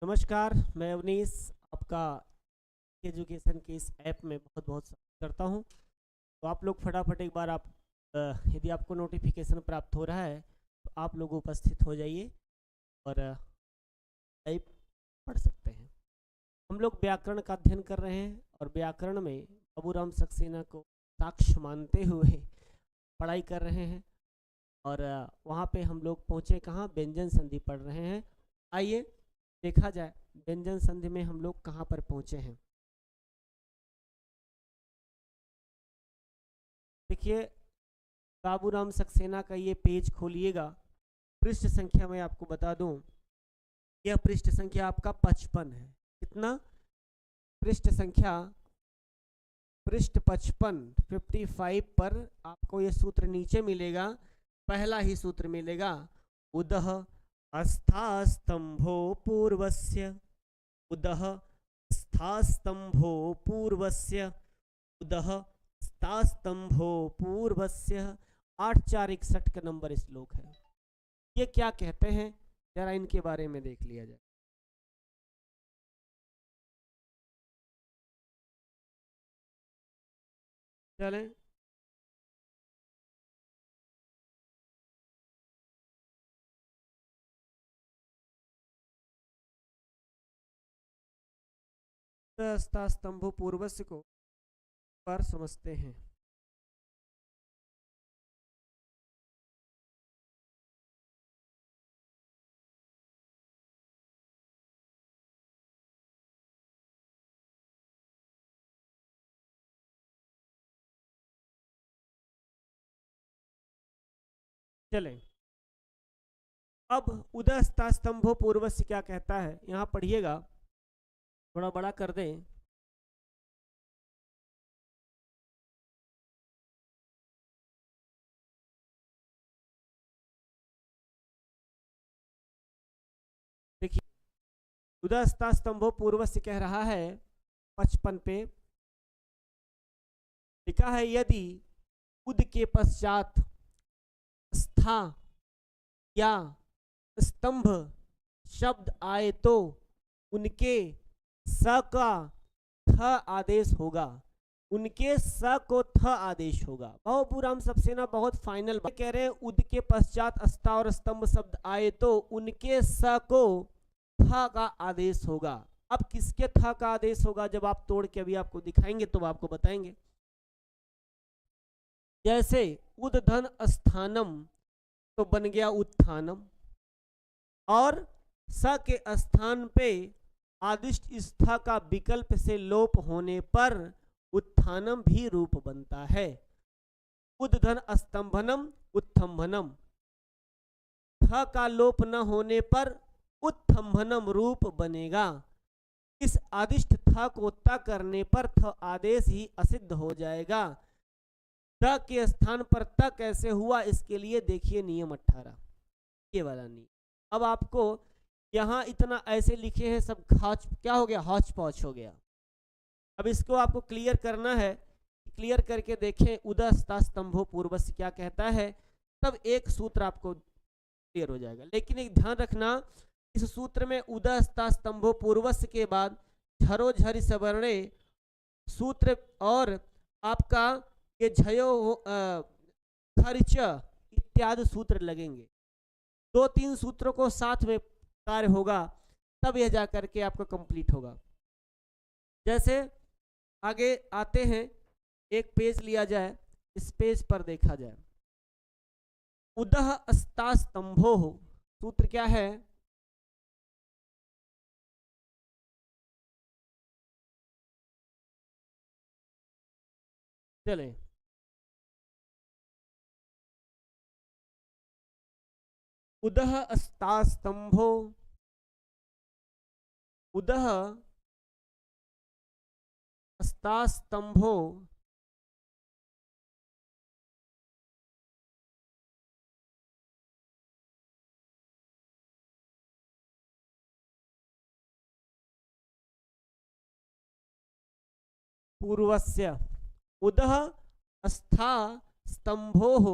नमस्कार, मैं अवनीश आपका एजुकेशन के इस ऐप में बहुत बहुत स्वागत करता हूं। तो आप लोग फटाफट एक बार यदि आपको नोटिफिकेशन प्राप्त हो रहा है तो आप लोग उपस्थित हो जाइए और टाइप पढ़ सकते हैं। हम लोग व्याकरण का अध्ययन कर रहे हैं और व्याकरण में बाबूराम सक्सेना को साक्ष्य मानते हुए पढ़ाई कर रहे हैं और वहाँ पे हम लोग पहुँचे कहाँ, व्यंजन संधि पढ़ रहे हैं। आइए देखा जाए व्यंजन संधि में हम लोग कहाँ पर पहुंचे हैं। देखिए, बाबूराम सक्सेना का ये पेज खोलिएगा। पृष्ठ संख्या मैं आपको बता दूं, यह पृष्ठ संख्या आपका 55 है। कितना? पृष्ठ संख्या पृष्ठ 55 पर आपको ये सूत्र नीचे मिलेगा। पहला ही सूत्र मिलेगा, उदः अस्थास्तंभो पूर्वस्य, उदः स्थास्तंभो पूर्वस्य, उदः स्थास्तंभो पूर्वस्य। 8461 का नंबर श्लोक है। ये क्या कहते हैं, जरा इनके बारे में देख लिया जाए। चलें, स्तंभो पूर्वस्य को पर समझते हैं। चलें, अब उदस्ता स्तंभो पूर्वस्य क्या कहता है, यहां पढ़िएगा, थोड़ा बड़ा कर दें। देखिए, उदस्ता स्तंभो पूर्वस्य कह रहा है 55 पे लिखा है, यदि उद के पश्चात स्था या स्तंभ शब्द आए तो उनके स का थ आदेश होगा। उनके स को थ आदेश होगा। बाबूराम सक्सेना बहुत फाइनल बात कह रहे हैं, उद के पश्चात स्था और स्तंभ शब्द आए तो उनके स को थ का आदेश होगा। अब किसके थ का आदेश होगा, जब आप तोड़ के अभी आपको दिखाएंगे तो आपको बताएंगे। जैसे उद्धन स्थानम तो बन गया उत्थानम, और स के स्थान पे आदिष्ट स्था का विकल्प से लोप होने पर उत्थानम भी रूप बनता है। उद्धन स्तंभनम उत्थंभनम, थ का लोप न होने पर उत्थंभनम रूप बनेगा। इस आदिष्ट थ को त करने पर थ आदेश ही असिद्ध हो जाएगा। त के स्थान पर त कैसे हुआ, इसके लिए देखिए नियम 18, ये वाला नियम। अब आपको यहाँ इतना ऐसे लिखे हैं सब, क्या हो गया, हौच पौच हो गया। अब इसको आपको क्लियर करना है। क्लियर करके देखें, उदस्ता स्तंभो पूर्वस्य क्या कहता है, तब एक सूत्र आपको क्लियर हो जाएगा। लेकिन एक ध्यान रखना, इस सूत्र में उदस्ता स्तंभो पूर्वस्य के बाद झरो झरि सवर्णे सूत्र और आपका ये झयो खर्च इत्यादि सूत्र लगेंगे। 2-3 सूत्रों को साथ में कार्य होगा, तब यह जाकर के आपका कंप्लीट होगा। जैसे आगे आते हैं, एक पेज लिया जाए, इस पेज पर देखा जाए, उदः अस्ता स्तंभो सूत्र क्या है, चले उदः अस्ता स्तंभो, उदः अस्ता स्तंभो पूर्वस्य, उदः अस्था स्तंभो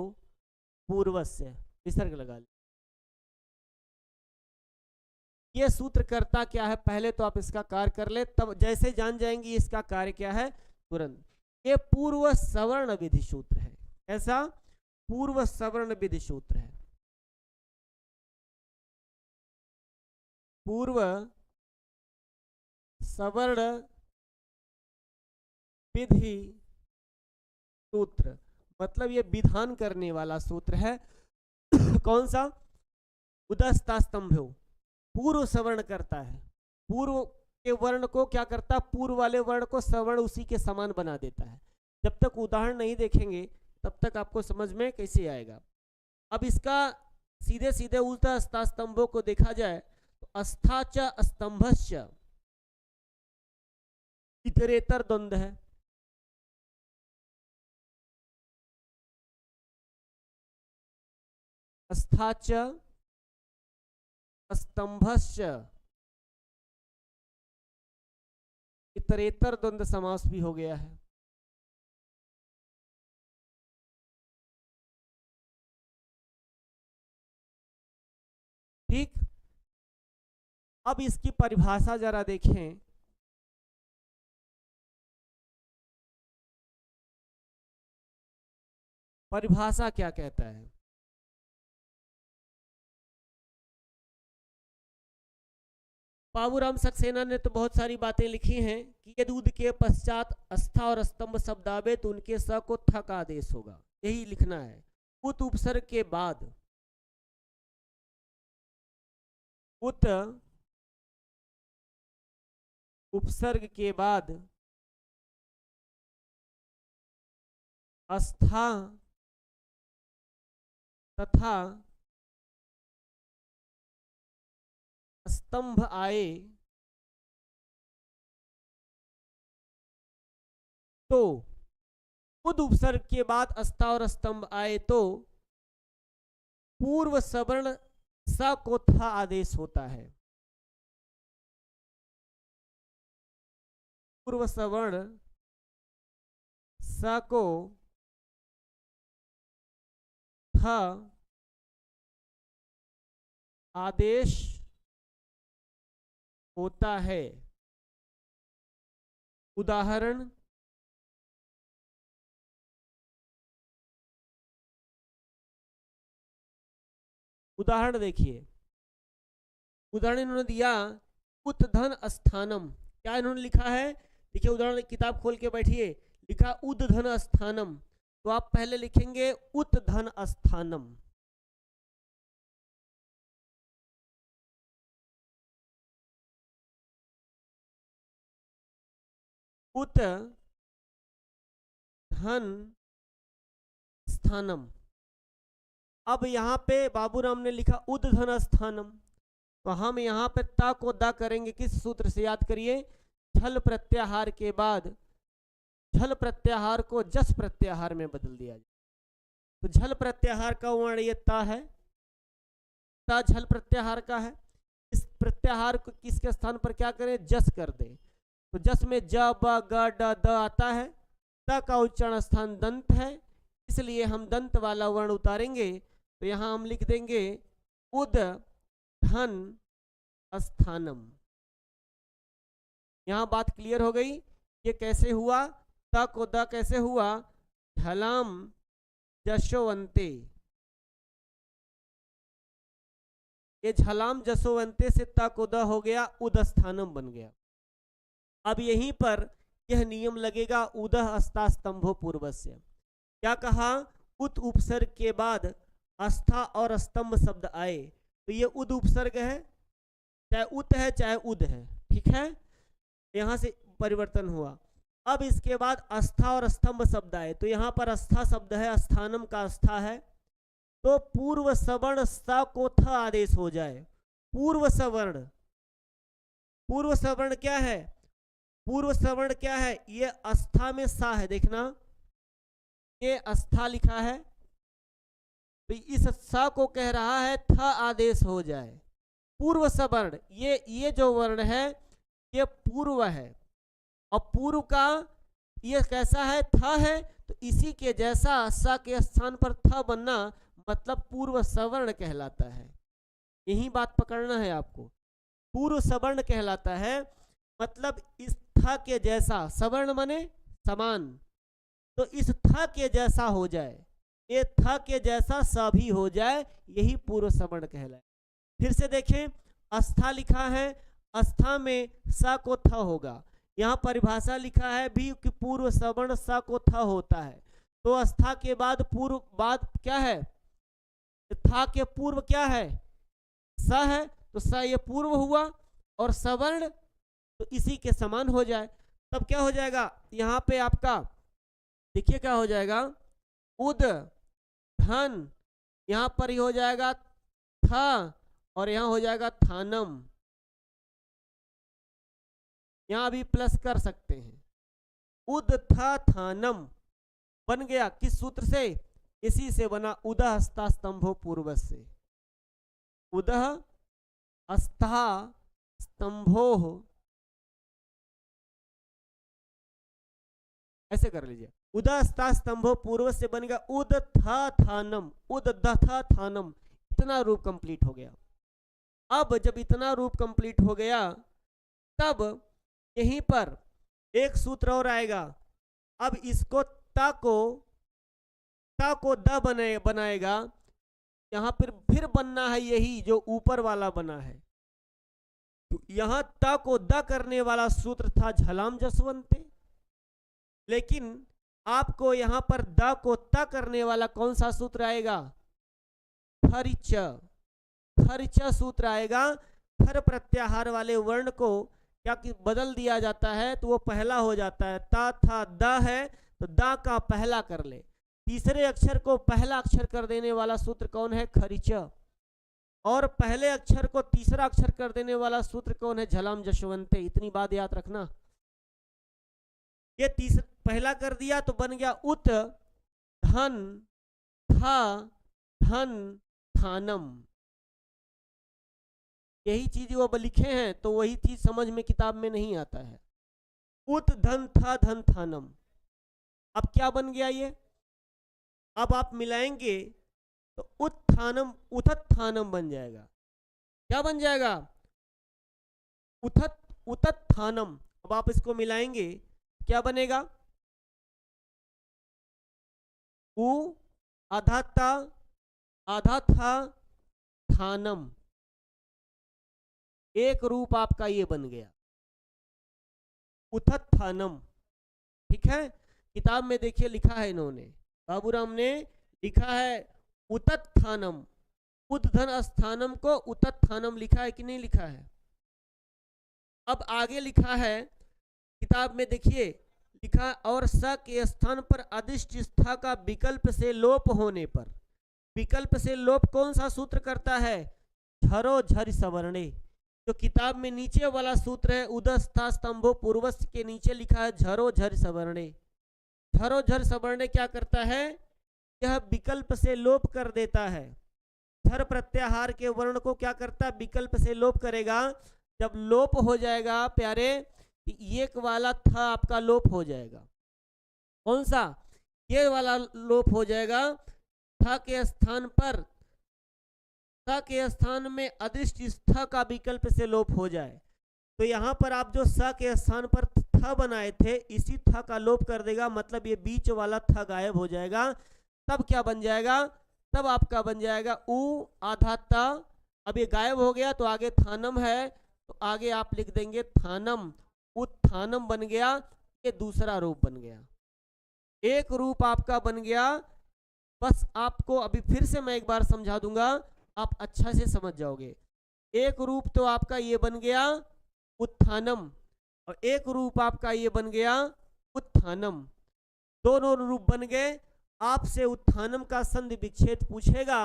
पूर्वस्य, विसर्ग लगा ले। ये सूत्र करता क्या है, पहले तो आप इसका कार्य कर ले, तब जैसे जान जाएंगे इसका कार्य क्या है तुरंत। ये पूर्व सवर्ण विधि सूत्र है। ऐसा पूर्व सवर्ण विधि सूत्र है। पूर्व सवर्ण विधि सूत्र मतलब ये विधान करने वाला सूत्र है। कौन सा? उदस्ता स्तंभो, पूर्व सवर्ण करता है। पूर्व के वर्ण को क्या करता है, पूर्व वाले वर्ण को सवर्ण उसी के समान बना देता है। जब तक उदाहरण नहीं देखेंगे तब तक आपको समझ में कैसे आएगा। अब इसका सीधे सीधे उल्टा स्था स्तंभों को देखा जाए तो अस्था च स्तंभस्य इतरेतर द्वंद्व है। अस्था च स्तंभस्य इतरेतर द्वंद्व समास भी हो गया है। ठीक, अब इसकी परिभाषा जरा देखें। परिभाषा क्या कहता है? बाबूराम सक्सेना ने तो बहुत सारी बातें लिखी हैं कि यदि उद के पश्चात अस्था और स्तंभ शब्द आवे तो उनके स को थ का आदेश होगा, यही लिखना है। उत उपसर्ग के बाद, उत उपसर्ग के बाद अस्था तथा स्तंभ आए तो, उद उपसर्ग के बाद अस्था और स्तंभ आए तो पूर्व सवर्ण स को थ आदेश होता है। पूर्व सवर्ण स को थ आदेश होता है। उदाहरण, उदाहरण देखिए। उदाहरण इन्होंने दिया उद्धन स्थानम। क्या इन्होंने लिखा है? देखिए उदाहरण, किताब खोल के बैठिए, लिखा उद्धन स्थानम, तो आप पहले लिखेंगे उद्धन स्थानम। उत धन स्थानम। अब यहाँ पे बाबूराम ने लिखा उद्धन स्थानम, तो हम यहाँ पे ता को दा करेंगे किस सूत्र से? याद करिए, झल प्रत्याहार के बाद झल प्रत्याहार को जस प्रत्याहार में बदल दिया जाए। तो झल प्रत्याहार का वर्ण ये ता है, ता झल प्रत्याहार का है। इस प्रत्याहार को किसके स्थान पर क्या करें? जस कर दें। तो जस में ज ब ग ड द आता है, त का उच्चारण स्थान दंत है, इसलिए हम दंत वाला वर्ण उतारेंगे। तो यहाँ हम लिख देंगे उद धन स्थानम। यहाँ बात क्लियर हो गई। ये कैसे हुआ? त को द कैसे हुआ? झलाम जशोवंते, ये झलाम जशोवंते से त को द हो गया, उद स्थानम बन गया। अब यहीं पर यह नियम लगेगा उदह अस्था स्तंभो पूर्वस्य। क्या कहा? उत उपसर्ग के बाद अस्था और स्तंभ शब्द आए तो ये उद उपसर्ग है, चाहे उत है चाहे उद है, ठीक है, यहां से परिवर्तन हुआ। अब इसके बाद अस्था और स्तंभ शब्द आए तो यहाँ पर अस्था शब्द है, स्थानम का अस्था है, तो पूर्व सवर्ण स को थ आदेश हो जाए। पूर्व सवर्ण, पूर्व सवर्ण क्या है? पूर्व सवर्ण क्या है? ये अस्था में सा है, देखना ये अस्था लिखा है, तो इस सा को कह रहा है थ आदेश हो जाए। पूर्व सवर्ण, ये जो वर्ण है ये पूर्व है, और पूर्व का ये कैसा है? थ है, तो इसी के जैसा सा के स्थान पर थ बनना मतलब पूर्व सवर्ण कहलाता है। यही बात पकड़ना है आपको। पूर्व सवर्ण कहलाता है। मतलब इस था के जैसा, सवर्ण माने समान, तो इस था के जैसा हो जाए, ये था के जैसा सा भी हो जाए, यही पूर्व सवर्ण कहलाए। फिर से देखें, अस्था लिखा है, अस्था में सा को थ होगा। यहाँ परिभाषा लिखा है भी कि पूर्व सवर्ण सा को थ होता है, तो अस्था के बाद पूर्व बाद क्या है, था के पूर्व क्या है, स है, तो स ये पूर्व हुआ और सवर्ण तो इसी के समान हो जाए। तब क्या हो जाएगा, यहाँ पे आपका देखिए क्या हो जाएगा, उद धन, यहाँ पर ही हो जाएगा था और यहाँ हो जाएगा थानम। यहाँ भी प्लस कर सकते हैं, उद था थानम बन गया किस सूत्र से, इसी से बना उदह अस्था स्तंभो पूर्व से। उदह अस्था स्तंभो, ऐसे कर लीजिए, उदस्ता स्तंभो पूर्व से बन गया उद था थानम, उद दथा थानम, इतना रूप कंप्लीट हो गया। अब जब इतना रूप कंप्लीट हो गया, तब यहीं पर एक सूत्र और आएगा। अब इसको ता को द बनाएगा, यहां पर फिर बनना है यही जो ऊपर वाला बना है। तो यहां ता को द करने वाला सूत्र था झलाम जसवंते, लेकिन आपको यहां पर द को त करने वाला कौन सा सूत्र आएगा, खरिच, खरिच सूत्र आएगा। खर प्रत्याहार वाले वर्ण को क्या कि बदल दिया जाता है, तो वो पहला हो जाता है। ता था द है, तो द का पहला कर ले। तीसरे अक्षर को पहला अक्षर कर देने वाला सूत्र कौन है, खरिच। और पहले अक्षर को तीसरा अक्षर कर देने वाला सूत्र कौन है, झलाम जशवंते। इतनी बात याद रखना। ये तीसरा पहला कर दिया तो बन गया उत धन था धन थानम। यही चीज वो लिखे हैं, तो वही चीज समझ में किताब में नहीं आता है। उत धन था धन थानम, अब क्या बन गया ये, अब आप मिलाएंगे तो उत्थानम उथत थानम बन जाएगा। क्या बन जाएगा, उथत उतत थानम। अब आप इसको मिलाएंगे क्या बनेगा, उ आधा ता आधा था थानम, एक रूप आपका ये बन गया उथत थानम। ठीक है, किताब में देखिए लिखा है इन्होंने, बाबूराम ने लिखा है उतत थानम, उद्धन स्थानम को उतत थानम लिखा है कि नहीं लिखा है। अब आगे लिखा है किताब में, देखिए लिखा और स के स्थान पर अदिष्ट स्था का विकल्प से लोप होने पर, विकल्प से लोप कौन सा सूत्र करता है, झरो झर सवर्णे। जो किताब में नीचे वाला सूत्र है उदस्था स्तंभो पूर्वस्थ के नीचे लिखा है झरो झर सवर्णे। झरो झर सवर्णे क्या करता है, यह विकल्प से लोप कर देता है। झर प्रत्याहार के वर्ण को क्या करता है, विकल्प से लोप करेगा। जब लोप हो जाएगा प्यारे, एक वाला था आपका लोप हो जाएगा। कौन सा, ये वाला लोप हो जाएगा। था के स्थान पर, था के स्थान में अदिष्ट स्था का विकल्प से लोप हो जाए, तो यहां पर आप जो स के स्थान पर था बनाए थे, इसी था का लोप कर देगा, मतलब ये बीच वाला था गायब हो जाएगा। तब क्या बन जाएगा, तब आपका बन जाएगा उ आधा ता। अब ये गायब हो गया तो आगे थानम है, तो आगे आप लिख देंगे थानम, उत्थानम बन गया। ये दूसरा रूप बन गया, एक रूप आपका बन गया। बस आपको अभी फिर से मैं एक बार समझा दूंगा, आप अच्छा से समझ जाओगे। एक रूप तो आपका ये बन गया उत्थानम, और एक रूप आपका ये बन गया उत्थानम। दोनों रूप बन गए। आपसे उत्थानम का संधि विच्छेद पूछेगा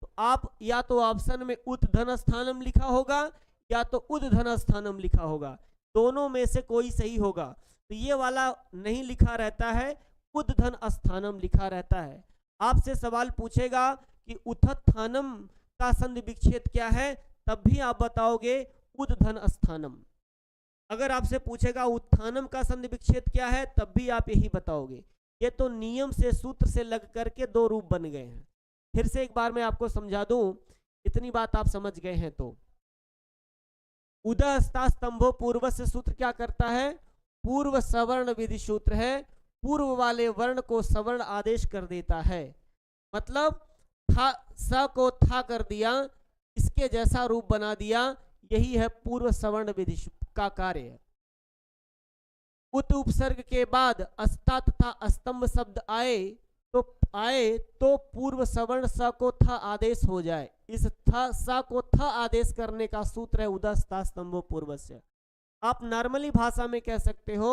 तो आप या तो ऑप्शन में उत्धन स्थानम लिखा होगा या तो उद्धन स्थानम लिखा होगा, दोनों में से कोई सही होगा। तो ये वाला नहीं लिखा रहता है, उद्धन स्थानम लिखा रहता है। आपसे सवाल पूछेगा कि उथत थानम का संधि विच्छेद क्या है, तब भी आप बताओगे उद्धन स्थानम। अगर आपसे पूछेगा उत्थानम का संधि विच्छेद क्या है, तब भी आप यही बताओगे। ये तो नियम से सूत्र से लग करके दो रूप बन गए हैं। फिर से एक बार मैं आपको समझा दूं, इतनी बात आप समझ गए हैं तो उदः स्था स्तंभो पूर्वस्य सूत्र क्या करता है? पूर्व सवर्ण विधि सूत्र है, पूर्व वाले वर्ण को सवर्ण आदेश कर देता है। मतलब था, स को था कर दिया, इसके जैसा रूप बना दिया, यही है पूर्व सवर्ण विधि का कार्य। उत उपसर्ग के बाद अस्ता तथा स्तंभ शब्द आए तो पूर्व सवर्ण स को था आदेश हो जाए। इस था स को था आदेश करने का सूत्र है उदः स्था स्तंभो पूर्वस्य। आप नॉर्मली भाषा में कह सकते हो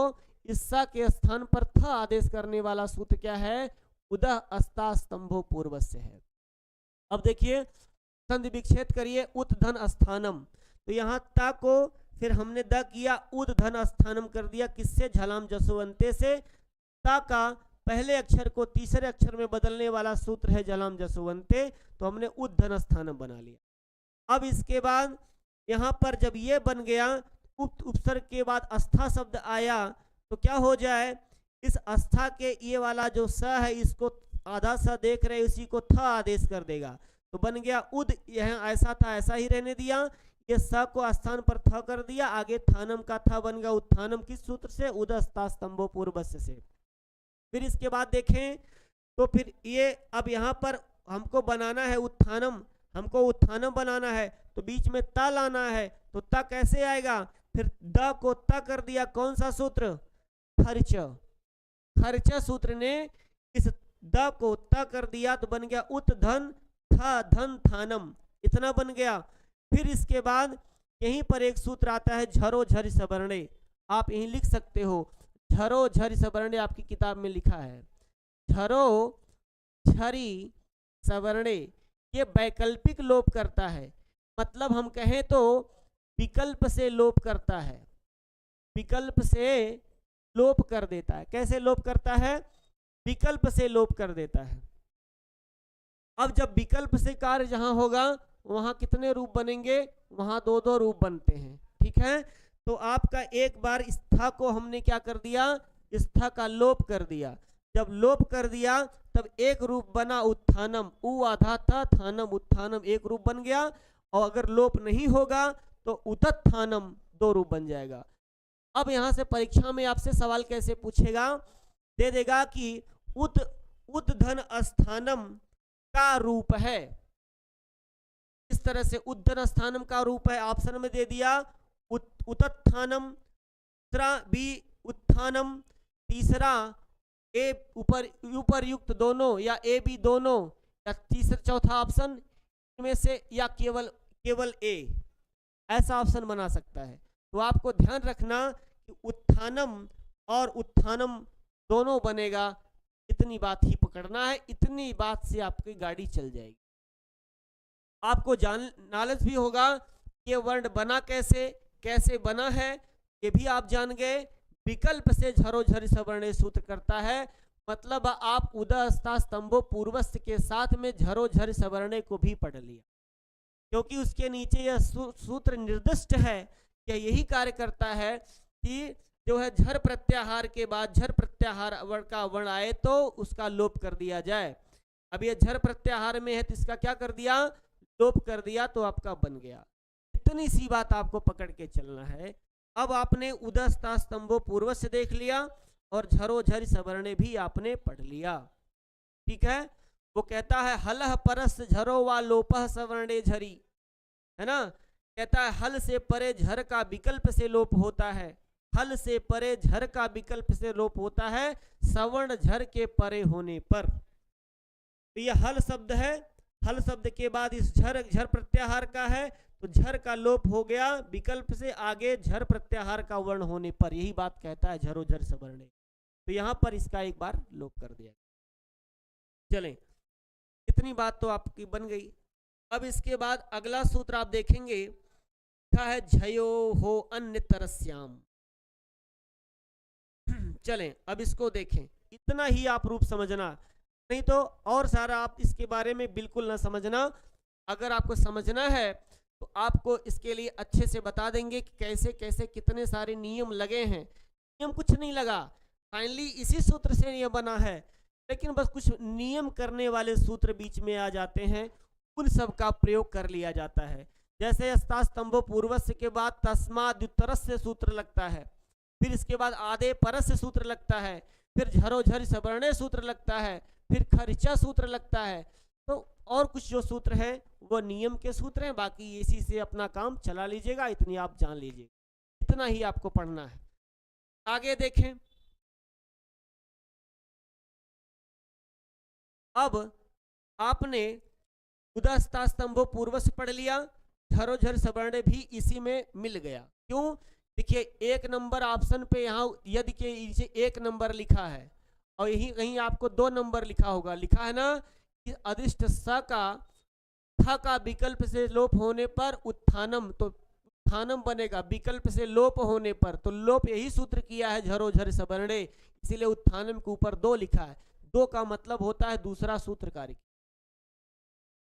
इस स के स्थान पर था आदेश करने वाला सूत्र क्या है? उदः स्था स्तंभो पूर्वस्य है। अब देखिए संधि विच्छेद करिए, उत धन स्थानम, तो यहाँ ता को फिर हमने द किया, उद धन स्थानम कर दिया, किससे? झलाम जसवंते से। ता का पहले अक्षर को तीसरे अक्षर में बदलने वाला सूत्र है झलाम जसवंते, तो हमने उद धन स्थानम बना लिया। अब इसके बाद यहाँ पर जब ये बन गया, उपसर्ग के बाद अस्था शब्द आया तो क्या हो जाए? इस अस्था के ये वाला जो स है इसको आधा स देख रहे उसी को था आदेश कर देगा, तो बन गया उद। यह ऐसा था ऐसा ही रहने दिया, ये स को स्थान पर था कर दिया, आगे थानम का था बन गया उत्थानम। किस सूत्र से? उदः स्था स्तंभो पूर्वस्य से। फिर इसके बाद देखें तो फिर ये अब यहाँ पर हमको बनाना है उत्थानम, हमको उत्थानम बनाना है तो बीच में ता लाना है, तो ता कैसे आएगा? फिर द को ता कर दिया, कौन सा सूत्र? खर्च। खर्च सूत्र ने इस द को ता कर दिया तो बन गया उत धन था धन थानम, इतना बन गया। फिर इसके बाद यहीं पर एक सूत्र आता है झरो झरि सवर्णे, आप यहीं लिख सकते हो झरो झरि सवर्णे, आपकी किताब में लिखा है झरो झरि सवर्णे। ये वैकल्पिक लोप करता है, मतलब हम कहें तो विकल्प से लोप करता है, विकल्प से लोप कर देता है। कैसे लोप करता है? विकल्प से लोप कर देता है। अब जब विकल्प से कार्य जहां होगा वहां कितने रूप बनेंगे? वहां दो दो रूप बनते हैं, ठीक है। तो आपका एक बार स्था को हमने क्या कर दिया? स्था का लोप कर दिया। जब लोप कर दिया तब एक रूप बना उत्थानम, उ आधा था थानम उत्थानम, एक रूप बन गया। और अगर लोप नहीं होगा तो उतत्थानम, दो रूप बन जाएगा। अब यहां से परीक्षा में आपसे सवाल कैसे पूछेगा? दे देगा कि उद्धन स्थानम का रूप है, इस तरह से उद्धन स्थानम का रूप है, ऑप्शन में दे दिया उतत्थानम, दूसरा बी उत्थानम, तीसरा ए उपरयुक्त दोनों या ए बी दोनों, या तीसरा चौथा ऑप्शन इनमें से या केवल ए, ऐसा ऑप्शन बना सकता है। तो आपको ध्यान रखना कि उत्थानम और उत्थानम दोनों बनेगा, इतनी बात ही पकड़ना है, इतनी बात से आपकी गाड़ी चल जाएगी। आपको नॉलेज भी होगा कि वर्ण बना कैसे बना है, ये भी आप जान गए। विकल्प से झरो झरि सवर्णे सूत्र करता है, मतलब आप उदः स्था स्तंभो पूर्वस्य के साथ में झरो झरि सवर्णे को भी पढ़ लिया, क्योंकि उसके नीचे यह सूत्र निर्दिष्ट है कि यही कार्य करता है कि जो है झर प्रत्याहार के बाद झर प्रत्याहार वर्ण का वर्ण आए तो उसका लोप कर दिया जाए। अब ये झर प्रत्याहार में है तो इसका क्या कर दिया? लोप कर दिया, तो आपका बन गया। इतनी सी बात आपको पकड़ के चलना है। अब आपने उदः स्था स्तंभो पूर्वस्य देख लिया और झरो झरि सवर्णे भी आपने पढ़ लिया, ठीक है। वो कहता है हलह परस झरो वा लोपह सवर्णे झरी, है ना। कहता है हल से परे झर का विकल्प से लोप होता है, हल से परे झर का विकल्प से लोप होता है सवर्ण झर के परे होने पर। तो यह हल शब्द है, हल शब्द के बाद इस झर प्रत्याहार का है, तो झर का लोप हो गया विकल्प से, आगे झर प्रत्याहार का वर्ण होने पर, यही बात कहता है झरो झर सवर्णे। तो यहां पर इसका एक बार लोप कर दिया। चलें, इतनी बात तो आपकी बन गई। अब इसके बाद अगला सूत्र आप देखेंगे, क्या है? झयो हो अन्य तरस्याम। चलें, अब इसको देखें, इतना ही आप रूप समझना, नहीं तो और सारा आप इसके बारे में बिल्कुल ना समझना। अगर आपको समझना है तो आपको इसके लिए अच्छे से बता देंगे कि कैसे कैसे कितने सारे नियम लगे हैं। नियम कुछ नहीं लगा, फाइनली इसी सूत्र से नियम बना है, लेकिन बस कुछ नियम करने वाले सूत्र बीच में आ जाते हैं, उन सब का प्रयोग कर लिया जाता है। जैसे अस्तास्तंभो पूर्वस्य के बाद तस्माद्युत्तरस्य सूत्र लगता है, फिर इसके बाद आदे परस्य सूत्र लगता है, फिर झरो झर सवर्णे सूत्र लगता है, फिर खर्चा सूत्र लगता है। तो और कुछ जो सूत्र है वो नियम के सूत्र हैं, बाकी इसी से अपना काम चला लीजिएगा, इतनी आप जान लीजिए, इतना ही आपको पढ़ना है। आगे देखें, अब आपने उदस्तास्तंभो पूर्व से पढ़ लिया, झरो झर सवर्ण भी इसी में मिल गया। क्यों? देखिए 1 नंबर ऑप्शन पे यहाँ यदि के नीचे 1 नंबर लिखा है और यही कहीं आपको 2 नंबर लिखा होगा, लिखा है ना कि अधिष्ठ स का थ का विकल्प से लोप होने पर उत्थानम, तो उत्थानम बनेगा विकल्प से लोप होने पर, तो लोप यही सूत्र किया है झरो झर सवर्णे, इसीलिए उत्थानम के ऊपर 2 लिखा है। 2 का मतलब होता है दूसरा सूत्र कार्य।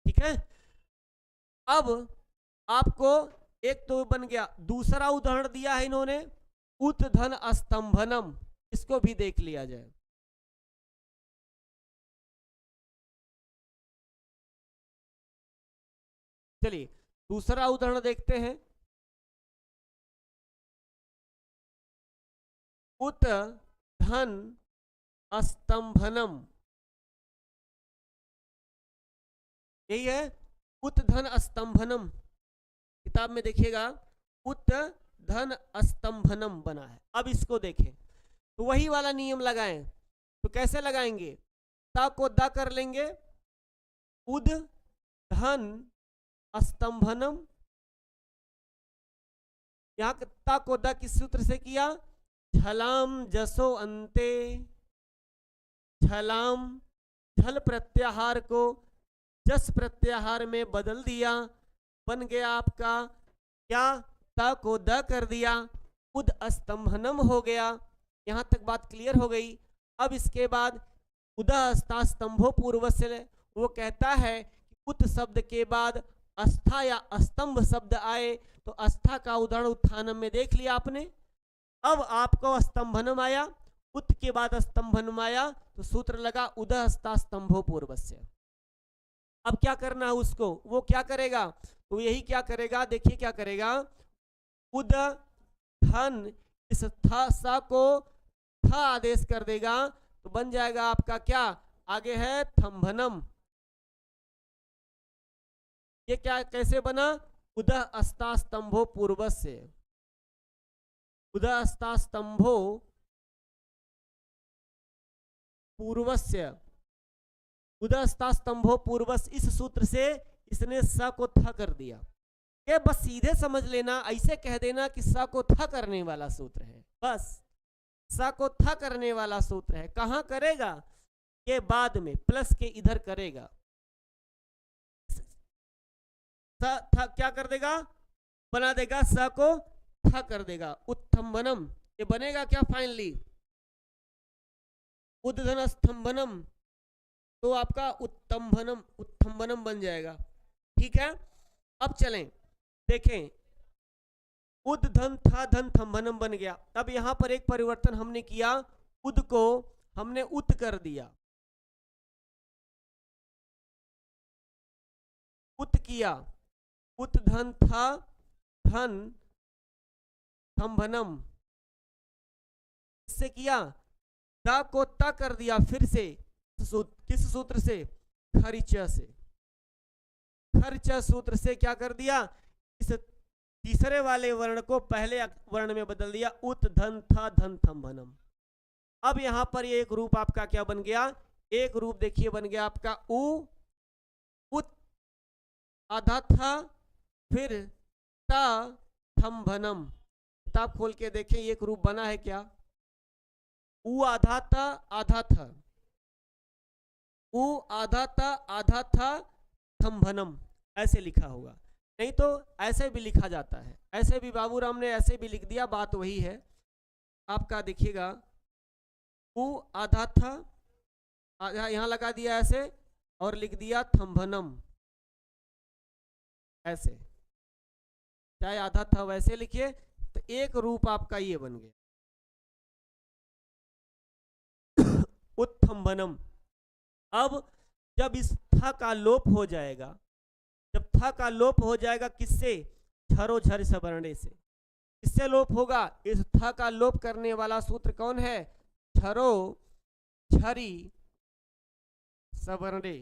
ठीक है, अब आपको एक तो बन गया, दूसरा उदाहरण दिया है इन्होंने उत धन स्तंभनम, इसको भी देख लिया जाए। चलिए दूसरा उदाहरण देखते हैं। उत धन स्तंभनम, यही है उत धन स्तंभनम, किताब में देखिएगा उत धन स्तंभनम बना है। अब इसको देखें तो वही वाला नियम लगाएं, तो कैसे लगाएंगे? ता को दा कर लेंगे, उद धन स्तंभनम, यहां ता को दा किस सूत्र से किया? झलाम जसो अंते, झलाम झल प्रत्याहार को जस प्रत्याहार में बदल दिया, बन गया आपका क्या? ता को द कर दिया, उद स्तंभनम हो गया। यहां तक बात क्लियर हो गई। अब इसके बाद उदस्ता स्तंभो पूर्व से वो कहता है कि उत शब्द के बाद अस्था या स्तंभ शब्द आए, तो अस्था का उदाहरण उत्थानम में देख लिया आपने। अब आपको स्तंभनम आया, उत के बाद स्तंभनम आया, तो सूत्र लगा उदस्ता स्तंभो पूर्व से। अब क्या करना है उसको, वो क्या करेगा? तो यही क्या करेगा, देखिए क्या करेगा, उद धन इस था सा को था आदेश कर देगा, तो बन जाएगा आपका क्या? आगे है थंभनम। ये क्या कैसे बना? उदह अस्ता स्तंभो पूर्वस्य, उदह अस्ता स्तंभो पूर्वस्य, उदह अस्ता स्तंभो पूर्वस्य, इस सूत्र से इसने स को थ कर दिया। ये बस सीधे समझ लेना, ऐसे कह देना कि स को थ करने वाला सूत्र है, बस स को थ करने वाला सूत्र है। कहां करेगा? ये बाद में प्लस के इधर करेगा। स थ क्या कर देगा? बना देगा, स को थ कर देगा, उत्थंबनम। ये बनेगा क्या फाइनली? उद्धन स्तंभनम, तो आपका उत्तंभनम, उत्थंबनम बन जाएगा। ठीक है, अब चलें देखें, उद धन था धन थंभनम बन गया। अब यहां पर एक परिवर्तन हमने किया, उद को हमने उत कर दिया, उत किया, उत धन था धन थंभनम, इससे किया, दा को ता कर दिया फिर से, किस सूत्र से? खरिचा से, खर्चा सूत्र से क्या कर दिया? इस तीसरे वाले वर्ण को पहले वर्ण में बदल दिया, उत धन था धन थंभनम। अब यहां पर ये एक रूप आपका क्या बन गया? एक रूप देखिए बन गया आपका उ उत आधा था फिर ता थंभनम। किताब खोल के देखें एक रूप बना है क्या? उ आधा था आधा था, उ आधा था आधा था थंभनम, ऐसे लिखा होगा। नहीं तो ऐसे भी लिखा जाता है, ऐसे भी बाबूराम ने ऐसे भी लिख दिया, बात वही है आपका। देखिएगा उ आधा था, आधा यहां लगा दिया ऐसे और लिख दिया थंभनम, ऐसे, चाहे आधा था वैसे लिखिए, तो एक रूप आपका ये बन गया उत्थंभनम। अब जब इस था का लोप हो जाएगा, जब थ का लोप हो जाएगा किससे, झरो झर सवर्णे से, किससे लोप होगा, इस थ का लोप करने वाला सूत्र कौन है, झरो झरी सवर्णे,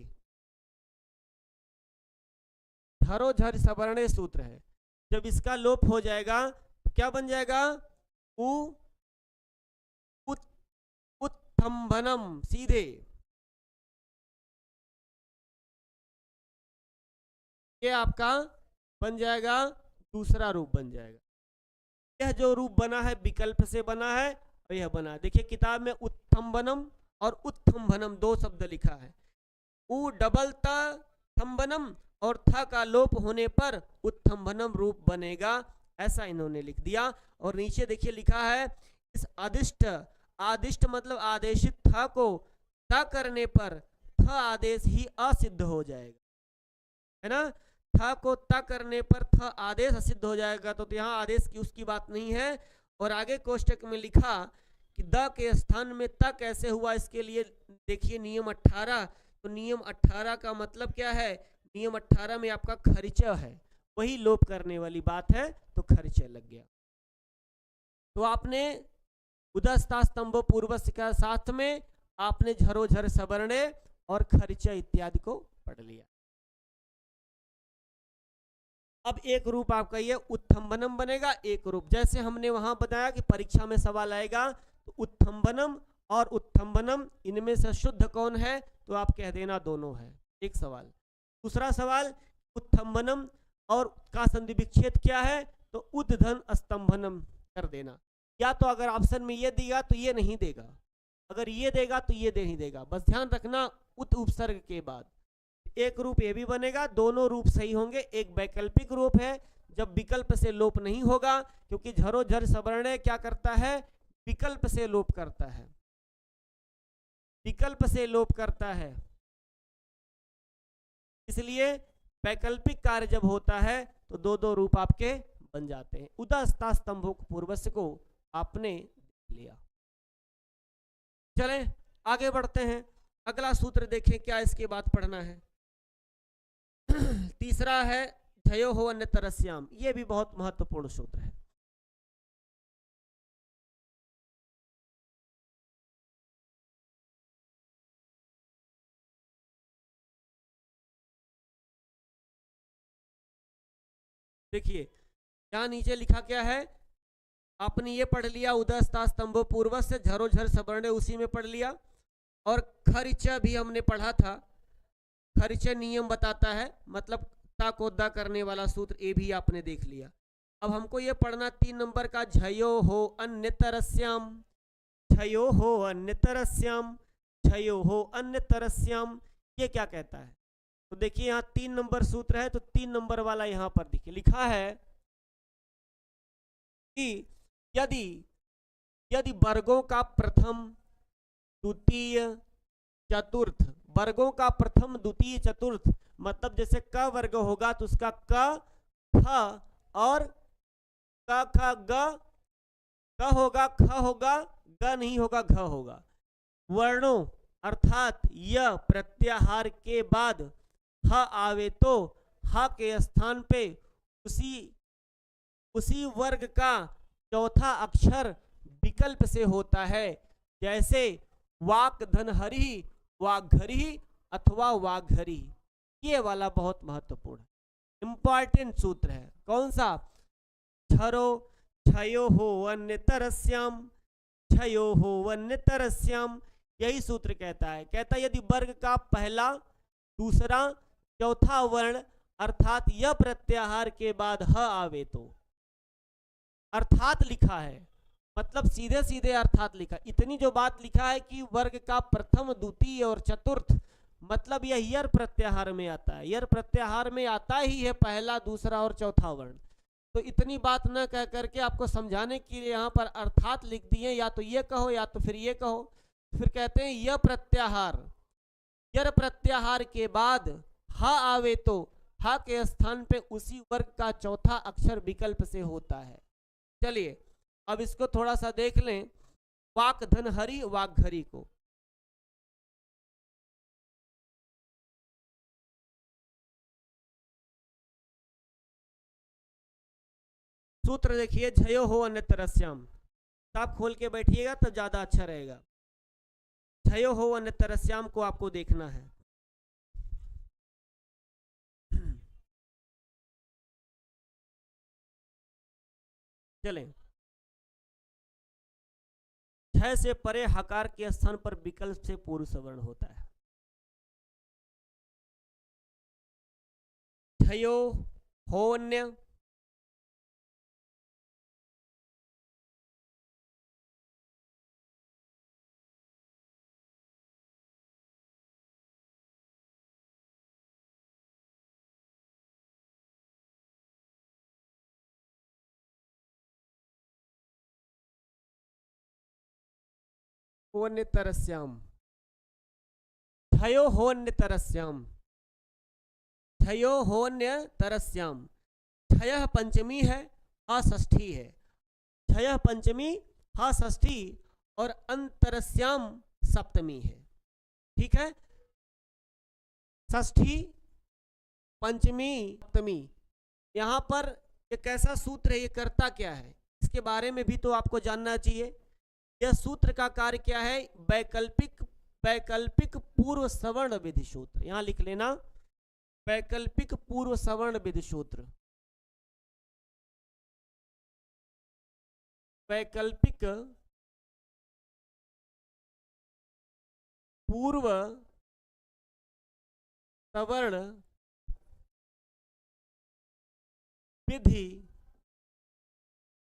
झरो झर सवर्णे सूत्र है। जब इसका लोप हो जाएगा तो क्या बन जाएगा, उ उत्थंभनम, सीधे ये आपका बन जाएगा, दूसरा रूप बन जाएगा। यह जो रूप बना है विकल्प से बना है और यह बना है, देखिए किताब में उत्थंभनम और उत्थंभनम दो शब्द लिखा है, उ डबल त थंबनम और थ का लोप होने पर उत्थंभनम रूप बनेगा, ऐसा इन्होंने लिख दिया। और नीचे देखिए लिखा है, इस आदिष्ट, आदिष्ट मतलब आदेशित था को ता करने पर थ आदेश ही असिद्ध हो जाएगा, है ना, था को ता करने पर थ आदेश असिद्ध हो जाएगा, तो यहाँ आदेश की उसकी बात नहीं है। और आगे कोष्टक में लिखा कि द के स्थान में ता कैसे हुआ, इसके लिए देखिए नियम 18, तो नियम 18 का मतलब क्या है, नियम 18 में आपका खर्चा है, वही लोप करने वाली बात है, तो खर्चा लग गया। तो आपने उदस्ता स्तंभ पूर्वस्य का साथ में आपने झरो झर सवर्णे और खर्चा इत्यादि को पढ़ लिया। अब एक रूप आपका ये उत्थंबनम बनेगा, एक रूप जैसे हमने वहां बताया कि परीक्षा में सवाल आएगा, तो उत्थंबनम और उत्थंबनम इनमें से शुद्ध कौन है, तो आप कह देना दोनों है, एक सवाल। दूसरा सवाल, उत्थंबनम और का संधि विच्छेद क्या है, तो उद्धन स्तंभनम कर देना, या तो अगर ऑप्शन में ये देगा तो ये नहीं देगा, अगर ये देगा तो ये नहीं देगा, बस ध्यान रखना उत उपसर्ग के बाद। एक रूप ये भी बनेगा, दोनों रूप सही होंगे। एक वैकल्पिक रूप है जब विकल्प से लोप नहीं होगा, क्योंकि झरो झर सवर्णे क्या करता है, विकल्प से लोप करता है, विकल्प से लोप करता है, इसलिए वैकल्पिक कार्य जब होता है तो दो दो रूप आपके बन जाते हैं। उदस्ता स्तंभों पूर्वस्य को आपने लिया। चलें आगे बढ़ते हैं, अगला सूत्र देखें क्या इसके बाद पढ़ना है। तीसरा है झयो हो अन्य तरस्याम, ये भी बहुत महत्वपूर्ण सूत्र है। देखिए यहाँ नीचे लिखा क्या है, आपने ये पढ़ लिया उदस्ता स्तंभो पूर्व से झरो झर सवर्ण, उसी में पढ़ लिया। और खरिच भी हमने पढ़ा था, खरिच नियम बताता है, मतलब ता को दा करने वाला सूत्र, ये भी आपने देख लिया। अब हमको ये पढ़ना 3 नंबर का, झयो हो अन्य तरस्याम, झयो हो अन्य तरस्याम, झयो हो अन्य तरस्याम, ये क्या कहता है। तो देखिए यहाँ 3 नंबर सूत्र है, तो 3 नंबर वाला यहाँ पर देखिए लिखा है कि यदि यदि वर्गों का प्रथम द्वितीय चतुर्थ, वर्गों का प्रथम द्वितीय चतुर्थ मतलब जैसे क वर्ग होगा तो उसका क ख और क ख ग, क होगा ख होगा, ग नहीं होगा घ होगा, वर्णों अर्थात य प्रत्याहार के बाद ह आवे तो ह के स्थान पे उसी वर्ग का चौथा अक्षर विकल्प से होता है, जैसे वाक धनहरी, वाघरी अथवा वाघरी। ये वाला बहुत महत्वपूर्ण इंपॉर्टेंट सूत्र है, कौन सा, झरो झयो हो अन्य तरस्याम, झयो हो अन्य तरस्याम, यही सूत्र कहता है। कहता है यदि वर्ग का पहला दूसरा चौथा वर्ण अर्थात यह प्रत्याहार के बाद ह आवे तो, अर्थात लिखा है मतलब सीधे सीधे अर्थात लिखा, इतनी जो बात लिखा है कि वर्ग का प्रथम द्वितीय और चतुर्थ मतलब यह यर प्रत्याहार में आता है, यर प्रत्याहार में आता ही है पहला दूसरा और चौथा वर्ण। तो इतनी बात न कह करके आपको समझाने के लिए यहाँ पर अर्थात लिख दिए, या तो ये कहो या तो फिर ये कहो। फिर कहते हैं यह प्रत्याहार, यर प्रत्याहार के बाद ह आवे तो ह के स्थान पे उसी वर्ग का चौथा अक्षर विकल्प से होता है। चलिए अब इसको थोड़ा सा देख लें, वाक धनहरी वाघरी को। सूत्र देखिए, झयो हो अन्यतरस्याम। आप खोल के बैठिएगा तब ज्यादा अच्छा रहेगा। झयो हो अन्यतरस्याम को आपको देखना है। चलें, झ से परे हकार के स्थान पर विकल्प से पूर्व सवर्ण होता है। झयो होन्य, होन्यतरस्याम, झयो होन्यतरस्याम, झयो होन्यतरस्याम। झयः पंचमी है, हा षष्ठी है। झयः पंचमी, हा षष्ठी और अंतरस्याम सप्तमी है। ठीक है, षष्ठी, पंचमी, सप्तमी। यहाँ पर ये कैसा सूत्र है, ये करता क्या है, इसके बारे में भी तो आपको जानना चाहिए। यह सूत्र का कार्य क्या है? वैकल्पिक वैकल्पिक पूर्व सवर्ण विधि सूत्र। यहाँ लिख लेना, वैकल्पिक पूर्व सवर्ण विधि सूत्र। वैकल्पिक पूर्व सवर्ण विधि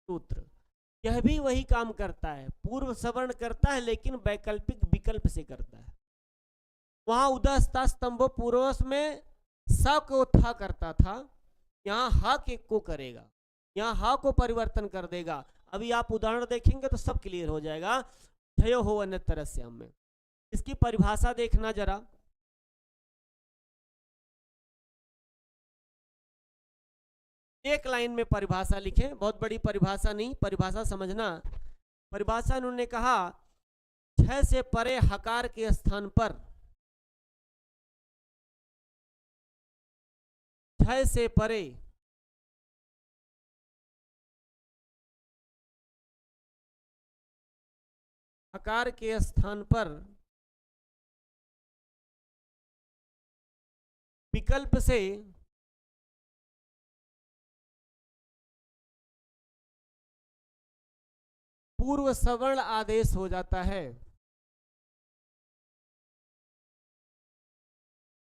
सूत्र। यह भी वही काम करता है, पूर्व सवर्ण करता है लेकिन वैकल्पिक विकल्प से करता है। वहां उदस्ता स्तंभ पूर्वस में स को था करता था, यहाँ हा के को करेगा, यहाँ हा को परिवर्तन कर देगा। अभी आप उदाहरण देखेंगे तो सब क्लियर हो जाएगा। झयो हो अन्यतरस्याम में इसकी परिभाषा देखना जरा। एक लाइन में परिभाषा लिखें, बहुत बड़ी परिभाषा नहीं, परिभाषा समझना। परिभाषा उन्होंने कहा, झ से परे हकार के स्थान पर, झ से परे हकार के स्थान पर विकल्प से पूर्व सवर्ण आदेश हो जाता है।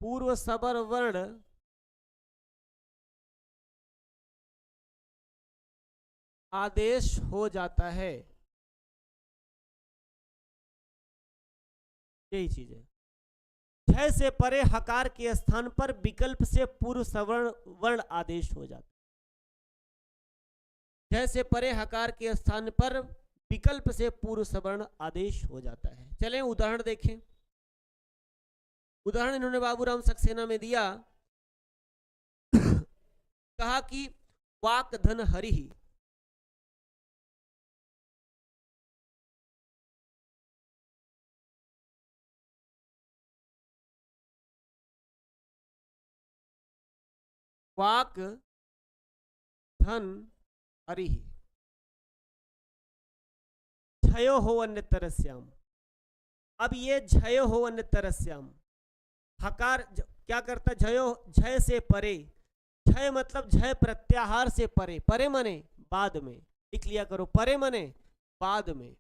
पूर्व सवर्ण वर्ण आदेश हो जाता है, यही चीज है। झ से परे हकार के स्थान पर विकल्प से पूर्व सवर्ण वर्ण आदेश हो जाता है। झ से परे हकार के स्थान पर विकल्प से पूर्व सवर्ण आदेश हो जाता है। चलें उदाहरण देखें। उदाहरण इन्होंने बाबूराम सक्सेना में दिया, कहा कि वाक धन हरि, वाक धन हरि, झयो हो अन्यतरस्याम। अब ये झयो हो अन्यतरस्याम, हकार क्या करता है? झयो, झय से परे। झय मतलब झय प्रत्याहार से परे, परे मने बाद में, लिख लिया करो, परे मने बाद में।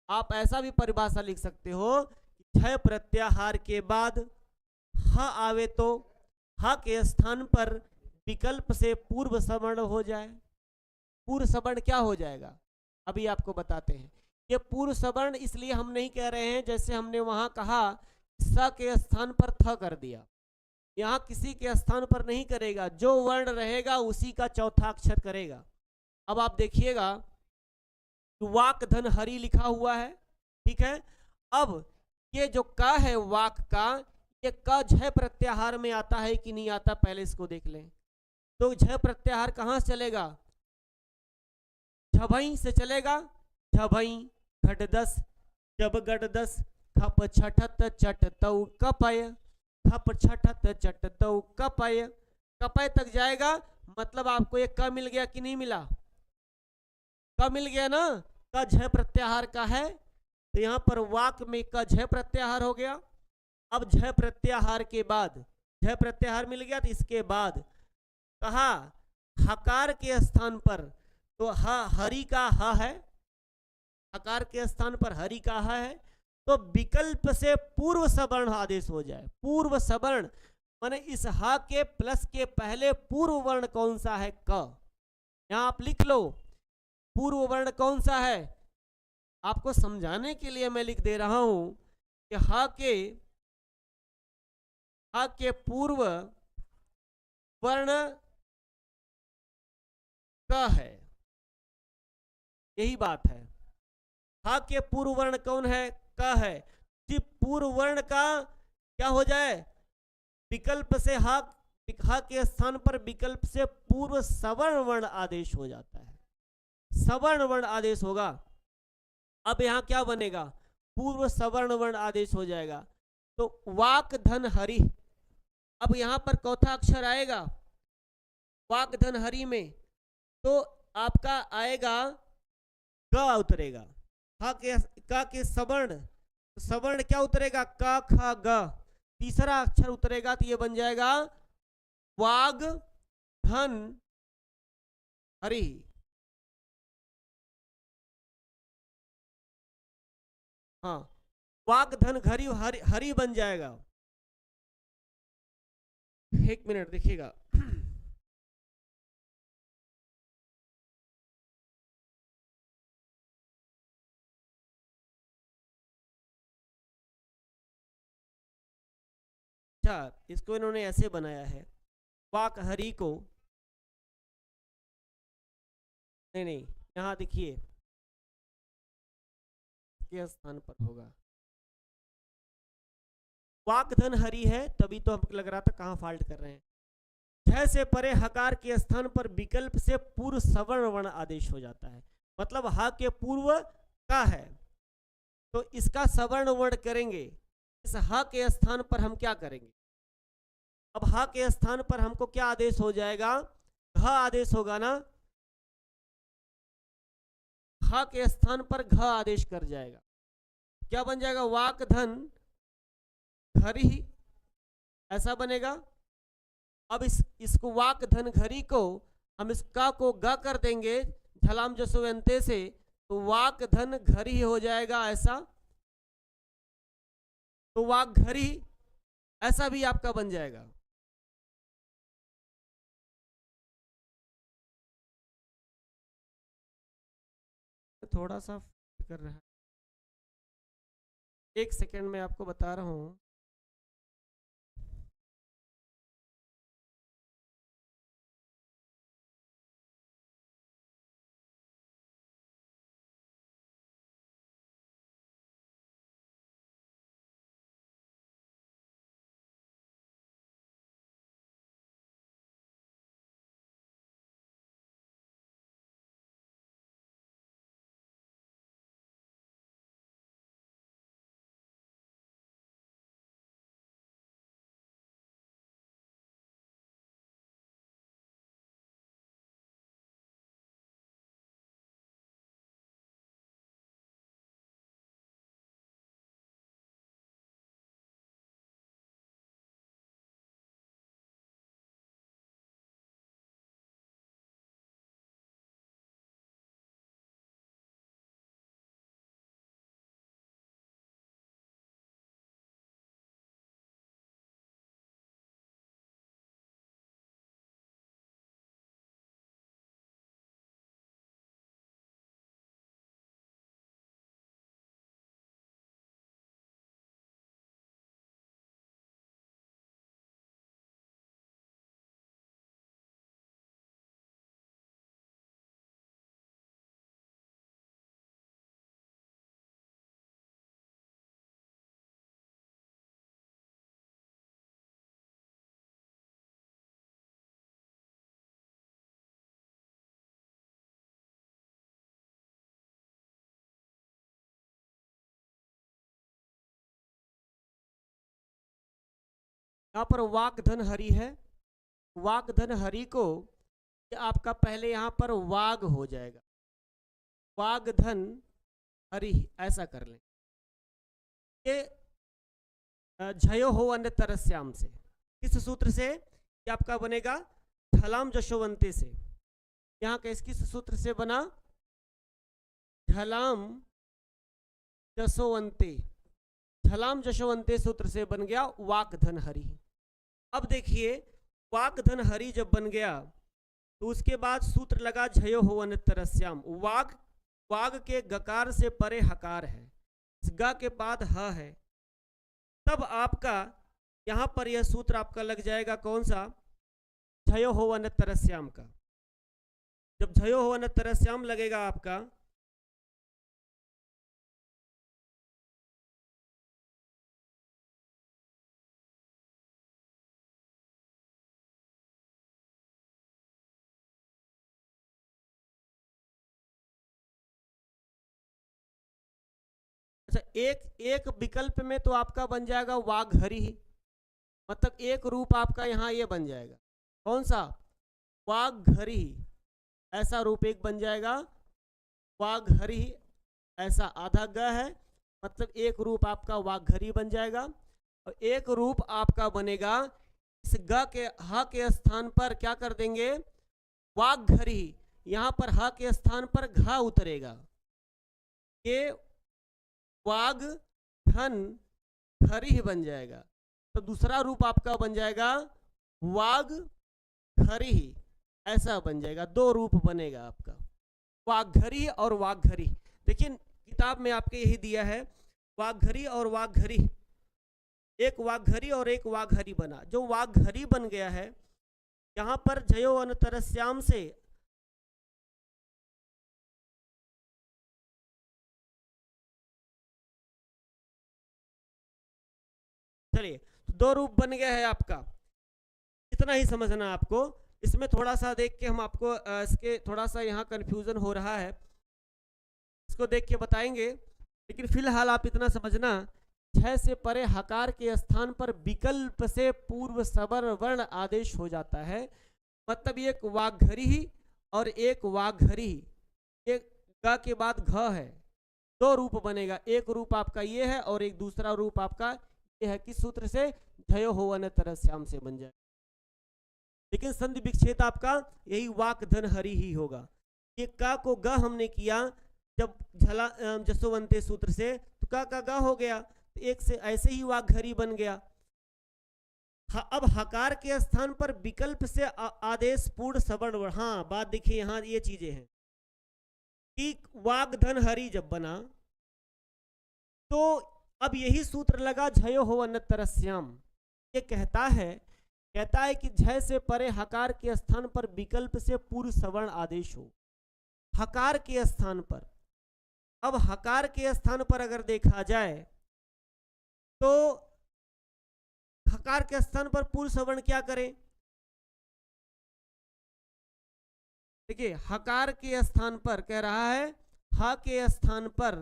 आप ऐसा भी परिभाषा लिख सकते हो, झय प्रत्याहार के बाद ह आवे तो ह के स्थान पर विकल्प से पूर्व सवर्ण हो जाए। पूर्व सवर्ण क्या हो जाएगा, अभी आपको बताते हैं। ये पूर्व सवर्ण इसलिए हम नहीं कह रहे हैं, जैसे हमने वहां कहा स के स्थान पर थ कर दिया, यहाँ किसी के स्थान पर नहीं करेगा, जो वर्ण रहेगा उसी का चौथा अक्षर करेगा। अब आप देखिएगा, वाक धन हरि लिखा हुआ है, ठीक है। अब ये जो का है वाक का, ये का झ प्रत्याहार में आता है कि नहीं आता, पहले इसको देख लें। तो झ प्रत्याहार कहां से चलेगा? झभई से चलेगा। झभई घट 10, जब गट 10, खप छठत चटतौ कपय, खप छठत चटतौ कपय, कपय तक जाएगा, मतलब आपको ये क मिल गया कि नहीं मिला? क मिल गया ना, क झ प्रत्याहार का है, तो यहां पर वाक में क झ प्रत्याहार हो गया। अब झ प्रत्याहार के बाद, झ प्रत्याहार मिल गया, तो इसके बाद कहा हकार के स्थान पर, तो हरि का ह है, हकार के स्थान पर हरि का ह है, तो विकल्प से पूर्व सवर्ण आदेश हो जाए। पूर्व सवर्ण माने इस ह के प्लस के पहले पूर्व वर्ण कौन सा है? क। यहां आप लिख लो पूर्व वर्ण कौन सा है। आपको समझाने के लिए मैं लिख दे रहा हूं कि ह के पूर्व वर्ण क है, यही बात है। ह के पूर्व वर्ण कौन है? क है। पूर्व वर्ण का क्या हो जाए? विकल्प से ह के स्थान पर विकल्प से पूर्व सवर्ण वर्ण आदेश हो जाता है, सवर्ण वर्ण आदेश होगा। अब यहां क्या बनेगा? पूर्व सवर्ण वर्ण आदेश हो जाएगा। तो वाक धन हरि, अब यहां पर चौथा अक्षर आएगा वाक धन हरि में, तो आपका आएगा ग उतरेगा। क के सवर्ण, सवर्ण क्या उतरेगा? क ख ग। तीसरा अक्षर उतरेगा तो ये बन जाएगा वाग धन हरि। हाँ, वाग धन घरी हरि बन जाएगा। एक मिनट देखिएगा। अच्छा, इसको इन्होंने ऐसे बनाया है, वाक हरि को, नहीं नहीं, यहां देखिए के स्थान पर होगा वाक धन हरि है, तभी तो हमको लग रहा था कहां फॉल्ट कर रहे हैं। झ से परे हकार के स्थान पर विकल्प से पूर्व सवर्ण वर्ण आदेश हो जाता है, मतलब ह के पूर्व का है, तो इसका सवर्ण वर्ण करेंगे। इस ह के स्थान पर हम क्या करेंगे? अब ह के स्थान पर हमको क्या आदेश हो जाएगा? घ आदेश होगा ना, ह के स्थान पर घ आदेश कर जाएगा। क्या बन जाएगा? वाक धन घरी, ऐसा बनेगा। अब इसको वाक धन घरी को हम इसका को ग कर देंगे झलाम जसवंते से, तो वाक धन घरी हो जाएगा ऐसा, तो वाक घरी ऐसा भी आपका बन जाएगा। थोड़ा सा कर रहा है, एक सेकेंड में आपको बता रहा हूं। यहाँ पर वाक धन हरि है, वाक धन हरि को ये आपका पहले यहाँ पर वाग हो जाएगा, वाग धन हरि, ऐसा कर लें। ये झयो हो अन्य तरस्याम से, किस सूत्र से? ये आपका बनेगा झलाम जशोवंते से। यहाँ किस सूत्र से बना? झलाम जशोवंते, झलाम जशोवंते सूत्र से बन गया वाक धन हरि। अब देखिए वाक धन हरि जब बन गया तो उसके बाद सूत्र लगा झयो हो अनतरस्याम। वाग, वाग के गकार से परे हकार है, इस ग के बाद ह है, तब आपका यहाँ पर यह सूत्र आपका लग जाएगा कौन सा? झयो हो अनतरस्याम का। जब झयो हो अनतरस्याम लगेगा आपका, अच्छा एक विकल्प में तो आपका बन जाएगा वाघहरि, मतलब एक रूप आपका यहाँ ये बन जाएगा कौन सा? वाघहरि, ऐसा रूप एक बन जाएगा वाघहरि, ऐसा आधा ग है, मतलब एक रूप आपका वाघहरि बन जाएगा। और एक रूप आपका बनेगा इस ग के ह के स्थान पर क्या कर देंगे? वाघहरि, यहाँ पर ह के स्थान पर घा उतरेगा, ये वाग धन हरि बन जाएगा। तो दूसरा रूप आपका बन जाएगा वाग हरि, ऐसा बन जाएगा, दो रूप बनेगा आपका वाघहरि और वाघहरि। देखिए किताब में आपके यही दिया है वाघहरि और वाघहरि, एक वाघहरि और एक वाघहरि बना। जो वाघहरि बन गया है यहाँ पर जयो अनतरस्याम से चलिए तो दो रूप बन गया है आपका, इतना ही समझना आपको। इसमें थोड़ा सा देख के हम आपको इसके थोड़ा सा यहाँ कंफ्यूजन हो रहा है, इसको देख के बताएंगे, लेकिन फिलहाल आप इतना समझना, झ से परे हकार के स्थान पर विकल्प से पूर्व सवर वर्ण आदेश हो जाता है, मतलब एक वाघहरि और एक वाघहरि, एक ग के बाद घ है, दो रूप बनेगा, एक रूप आपका ये है और एक दूसरा रूप आपका ये है, किस सूत्र से? झयो हो अनतरस्याम से बन जाए। लेकिन संधि विच्छेद आपका यही वाक धन हरि ही होगा। ये का को ग हमने किया जब झला जसोवंते सूत्र से, तो का ग हो गया, तो एक से ऐसे ही वाघहरि बन गया। अब हकार के स्थान पर विकल्प से आदेश पूर्ण सवर्ण, हाँ बात देखिए यहाँ ये चीजें हैं कि वाग धन हरि जब बना तो अब यही सूत्र लगा झयो हो अनतरस्याम। ये कहता है कि झय से परे हकार के स्थान पर विकल्प से पूर्व सवर्ण आदेश हो, हकार के स्थान पर। अब हकार के स्थान पर अगर देखा जाए तो हकार के स्थान पर पूर्व सवर्ण क्या करें? देखिए हकार के स्थान पर कह रहा है ह के स्थान पर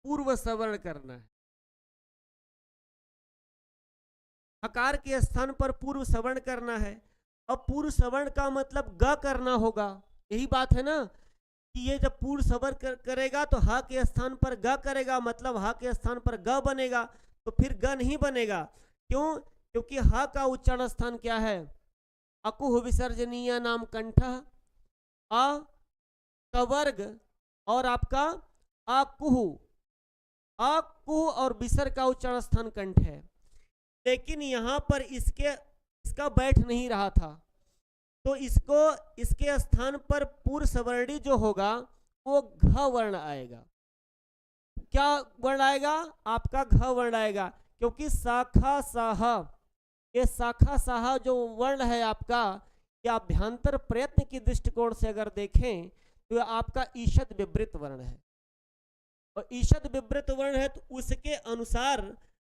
पूर्व सवर्ण करना है, हकार के स्थान पर पूर्व सवर्ण करना है। अब पूर्व सवर्ण का मतलब ग करना होगा, यही बात है ना कि ये जब पूर्व सवर्ण करेगा तो ह के स्थान पर ग करेगा, मतलब ह के स्थान पर ग बनेगा, तो फिर ग नहीं बनेगा। क्यों? क्योंकि ह का उच्चारण स्थान क्या है? अकुह विसर्जनीय नाम कंठ, अ कवर्ग और आपका अकुह, अकुह और विसर्ग का उच्चारण स्थान कंठ है, लेकिन यहाँ पर इसका बैठ नहीं रहा था, तो इसको इसके स्थान पर पूर्व सवर्णी जो होगा वो घ वर्ण आएगा। क्या वर्ण आएगा? आपका घ वर्ण आएगा, क्योंकि शाखा साह, ये शाखा साह जो वर्ण है आपका, या अभ्यंतर प्रयत्न की दृष्टिकोण से अगर देखें तो आपका ईषद विवृत वर्ण है, और ईषद विवृत वर्ण है तो उसके अनुसार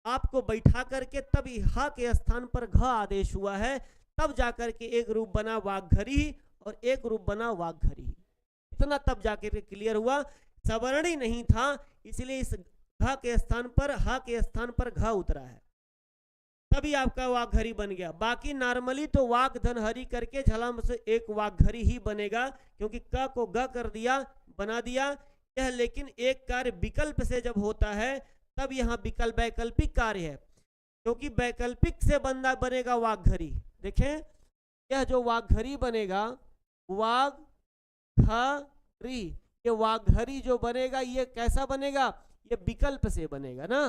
आपको बैठा करके तब ह के स्थान पर घ आदेश हुआ है, तब जाकर के एक रूप बना वाघहरि और एक रूप बना वाघहरि। इतना तब जाकर के क्लियर हुआ, सवर्णी नहीं था, इसलिए इस घ के स्थान पर ह के स्थान पर घ उतरा है। तभी आपका वाघरी बन गया। बाकी नॉर्मली तो वाघ धन हरी करके झलाम से एक वाघरी ही बनेगा, क्योंकि क को ग कर दिया, बना दिया यह। लेकिन एक कार्य विकल्प से जब होता है तब यहाँ वैकल्पिक कार्य है, क्योंकि वैकल्पिक से बनेगा वाघरी। देखें यह जो वाघरी बनेगा, वाघरी, ये वाघरी जो बनेगा ये कैसा बनेगा, ये विकल्प से बनेगा ना,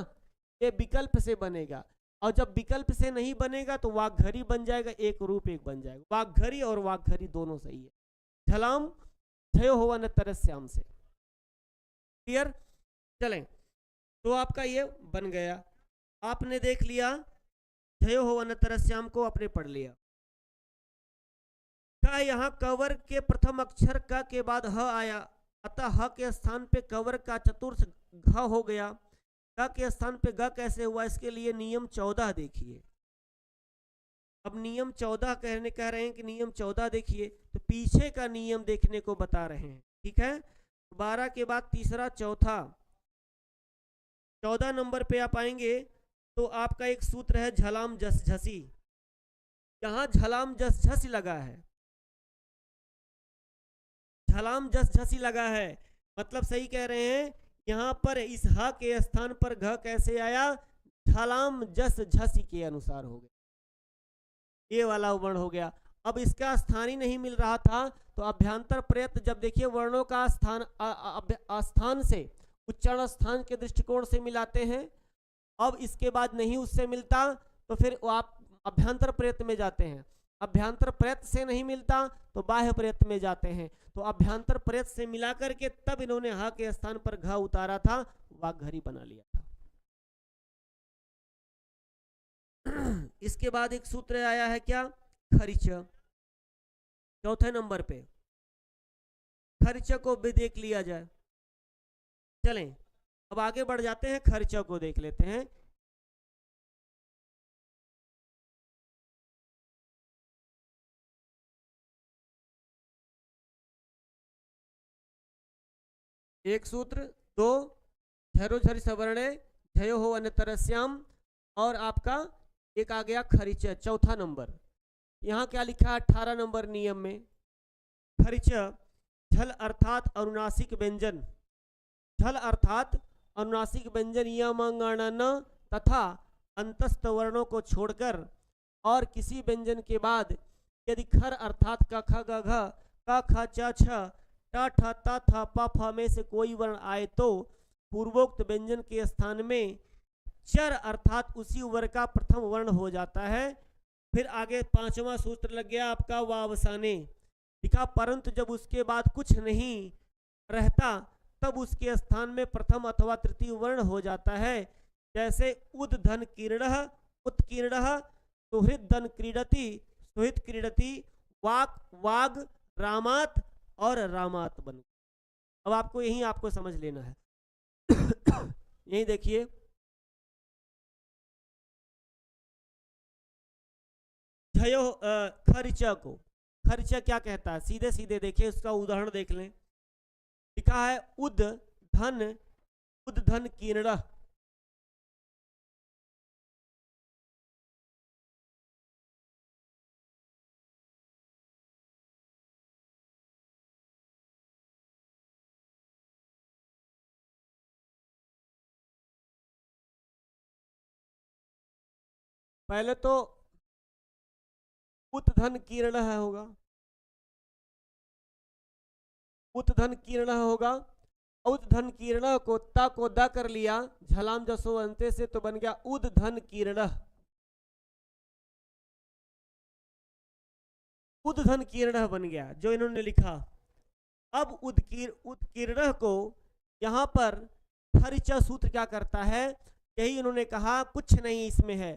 ये विकल्प से बनेगा। और जब विकल्प से नहीं बनेगा तो वाघरी बन जाएगा, एक रूप एक बन जाएगा। वाघरी और वाघरी दोनों सही है। झलाम भयो होवा न तरस्याम से। क्लियर? चलें, तो आपका ये बन गया। आपने देख लिया भयो होवा न तरस्याम को आपने पढ़ लिया। का यहाँ कवर के प्रथम अक्षर क के बाद ह आया, अतः ह के स्थान पे कवर का चतुर्थ घ हो गया। क के स्थान पे ग कैसे हुआ, इसके लिए नियम 14 देखिए। अब नियम 14 कह रहे हैं कि नियम 14 देखिए, तो पीछे का नियम देखने को बता रहे हैं। ठीक है, 12 के बाद तीसरा चौथा, 14 नंबर पे आप आएंगे तो आपका एक सूत्र है झलाम जस झसी। यहाँ झलाम जस झसी लगा है, झलाम जस झसी लगा है, मतलब सही कह रहे हैं। यहाँ पर इस ह के स्थान पर घ कैसे आया, झलाम जस झसी के अनुसार हो गया, ये वाला वर्ण हो गया। अब इसका स्थान ही नहीं मिल रहा था, तो अभ्यंतर प्रयत्न, जब देखिए वर्णों का स्थान से उच्चारण स्थान के दृष्टिकोण से मिलाते हैं। अब इसके बाद नहीं उससे मिलता तो फिर आप अभ्यंतर प्रयत्न में जाते हैं। अभ्यंतर प्रयत्न से नहीं मिलता तो बाह्य प्रयत्न में जाते हैं। तो अभ्यंतर प्रयत्न से मिला करके तब इन्होंने ह के स्थान पर घ उतारा था, वाघरी बना लिया था। इसके बाद एक सूत्र आया है क्या, खरिच, चौथे नंबर पे। खरिच को भी देख लिया जाए। चलें अब आगे बढ़ जाते हैं, खर्चा को देख लेते हैं। एक सूत्र, दो, झरो झर सवर्णे झयो हो अनतरस्याम, और आपका एक आ गया खरिच, चौथा नंबर। यहाँ क्या लिखा है 18 नंबर नियम में, खरिच झल अर्थात अनुनासिक व्यंजन, झल अर्थात अनुनासिक व्यंजन यमंगणन तथा अंतस्थ वर्णों को छोड़कर और किसी व्यंजन के बाद यदि खर अर्थात क ख ग घ क ख च छ ट ठ त थ प फ में से कोई वर्ण आए तो पूर्वोक्त व्यंजन के स्थान में चर अर्थात उसी वर्ग का प्रथम वर्ण हो जाता है। फिर आगे पांचवा सूत्र लग गया आपका वावसाने, लिखा परंतु जब उसके बाद कुछ नहीं रहता तब उसके स्थान में प्रथम अथवा तृतीय वर्ण हो जाता है। जैसे उद धन कीर्ण, उत्कीर्ण, सुहृद धन क्रीडति, सुहित क्रीडति, वाक वाग, रामात और रामात बन। अब आपको यही आपको समझ लेना है। यही देखिए, झयो खर्चा को, खर्चा क्या कहता है, सीधे सीधे देखिए उसका उदाहरण देख लें। लिखा है उद धन कीर्ण, पहले तो उत धन कीर्ण होगा, उत धन कीर्ण होगा, उद धन कीर्ण को ता को दा कर लिया, झलाम जसो अंते से, तो बन गया उद धन कीर्ण, उद धन कीर्ण बन गया जो इन्होंने लिखा। अब उत्कीर्ण को यहाँ पर खरिचा सूत्र क्या करता है, यही इन्होंने कहा, कुछ नहीं इसमें है,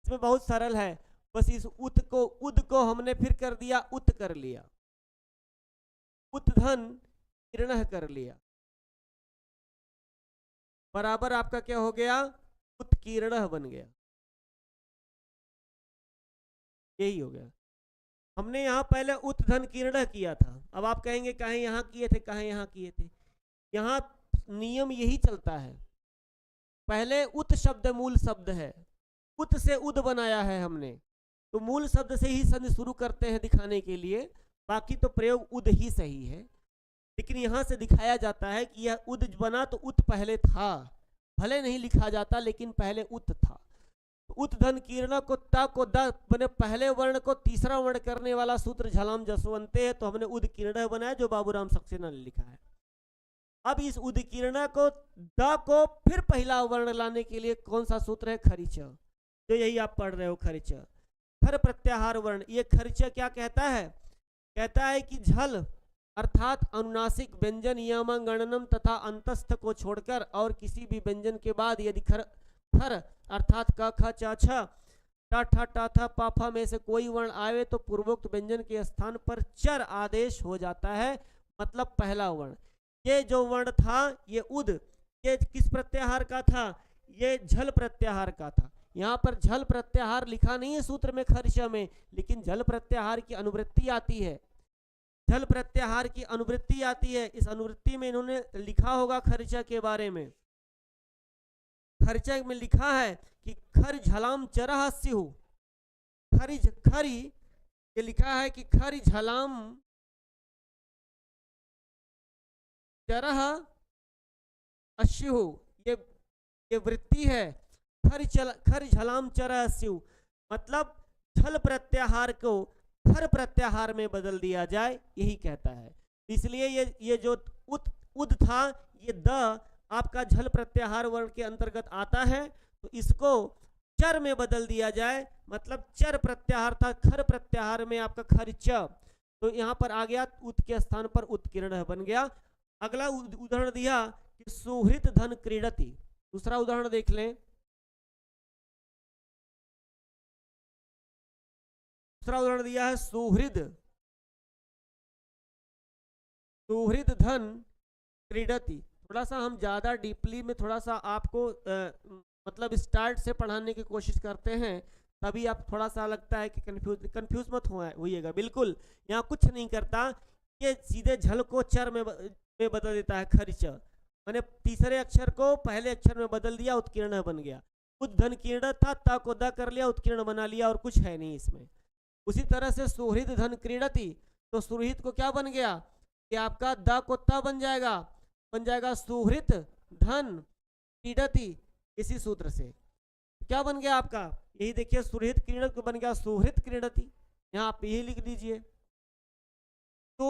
इसमें बहुत सरल है, बस इस उद को हमने फिर कर दिया उत कर लिया, उत्धन कीर्ण कर लिया, बराबर आपका क्या हो गया, उत्कीर्ण बन गया। यही हो गया। हमने यहाँ पहले उत्धन कीर्ण किया था। अब आप कहेंगे कहीं यहाँ किए थे, कहीं यहाँ किए थे। यहाँ नियम यही चलता है, पहले उत शब्द मूल शब्द है, उत से उद बनाया है हमने, तो मूल शब्द से ही संधि शुरू करते हैं दिखाने के लिए, बाकी तो प्रयोग उद ही सही है। लेकिन यहाँ से दिखाया जाता है कि यह उद बना तो उत पहले था, भले नहीं लिखा जाता लेकिन पहले उत था। तो उत धन कीर्ण को ता को द बने पहले वर्ण को तीसरा वर्ण करने वाला सूत्र झलाम जसवंते है, तो हमने उद कीर्ण बनाया जो बाबूराम सक्सेना ने लिखा है। अब इस उदकीर्ण को द को फिर पहला वर्ण लाने के लिए कौन सा सूत्र है? खरिच, जो यही आप पढ़ रहे हो खरिच, खर प्रत्याहार वर्ण। ये खरिच क्या कहता है? कहता है कि झल अर्थात अनुनासिक व्यंजन यम गणनम तथा अंतस्थ को छोड़कर और किसी भी व्यंजन के बाद यदि खर अर्थात क ख च छ ट ठ ट थ प फ में से कोई वर्ण आवे तो पूर्वोक्त व्यंजन के स्थान पर चर आदेश हो जाता है, मतलब पहला वर्ण। ये जो वर्ण था ये उद, ये किस प्रत्याहार का था? ये झल प्रत्याहार का था। यहाँ पर झल प्रत्याहार लिखा नहीं है सूत्र में खर्च में, लेकिन झल प्रत्याहार की अनुवृत्ति आती है, झल प्रत्याहार की अनुवृत्ति आती है। इस अनुवृत्ति में इन्होंने लिखा होगा खर्चा के बारे में, खर्चा में लिखा है कि खर झलाम चरह स्यु, खरी ये लिखा है कि खर झलाम चरह अश्यु, ये वृत्ति है। खर झलाम चरह अश्यु मतलब झल प्रत्याहार को खर प्रत्याहार में बदल दिया जाए, यही कहता है। इसलिए ये जो उद था, ये द आपका झल प्रत्याहार वर्ण के अंतर्गत आता है, तो इसको चर में बदल दिया जाए, मतलब चर प्रत्याहार था, खर प्रत्याहार में आपका खर्च, तो यहाँ पर आ गया उत के स्थान पर उत्कीर्ण बन गया। अगला उदाहरण दिया कि सुहृत धन क्रीडति। दूसरा उदाहरण देख लें। दूसरा उदाहरण दिया है सुहृद धन क्रीडति। थोड़ा सा हम ज्यादा डीपली में थोड़ा सा आपको मतलब स्टार्ट से पढ़ाने की कोशिश करते हैं, तभी आप थोड़ा सा लगता है कि कंफ्यूज मत होइएगा। बिल्कुल यहाँ कुछ नहीं करता, ये सीधे झल को चर में बदल देता है। खर्च मैंने तीसरे अक्षर को पहले अक्षर में बदल दिया, उत्कीर्ण बन गया। उद धन कीर्ण था, ता को द कर लिया, उत्कीर्ण बना लिया, और कुछ है नहीं इसमें। उसी तरह से सुहृद धन क्रीडति, तो सुहृद को क्या बन गया कि आपका द को त बन जाएगा सुहृद धन क्रीडति। इसी सूत्र से क्या बन गया आपका? यही देखिए, सुहृद क्रीडत को बन गया सुहृद क्रीडति। यहाँ आप यही लिख दीजिए, तो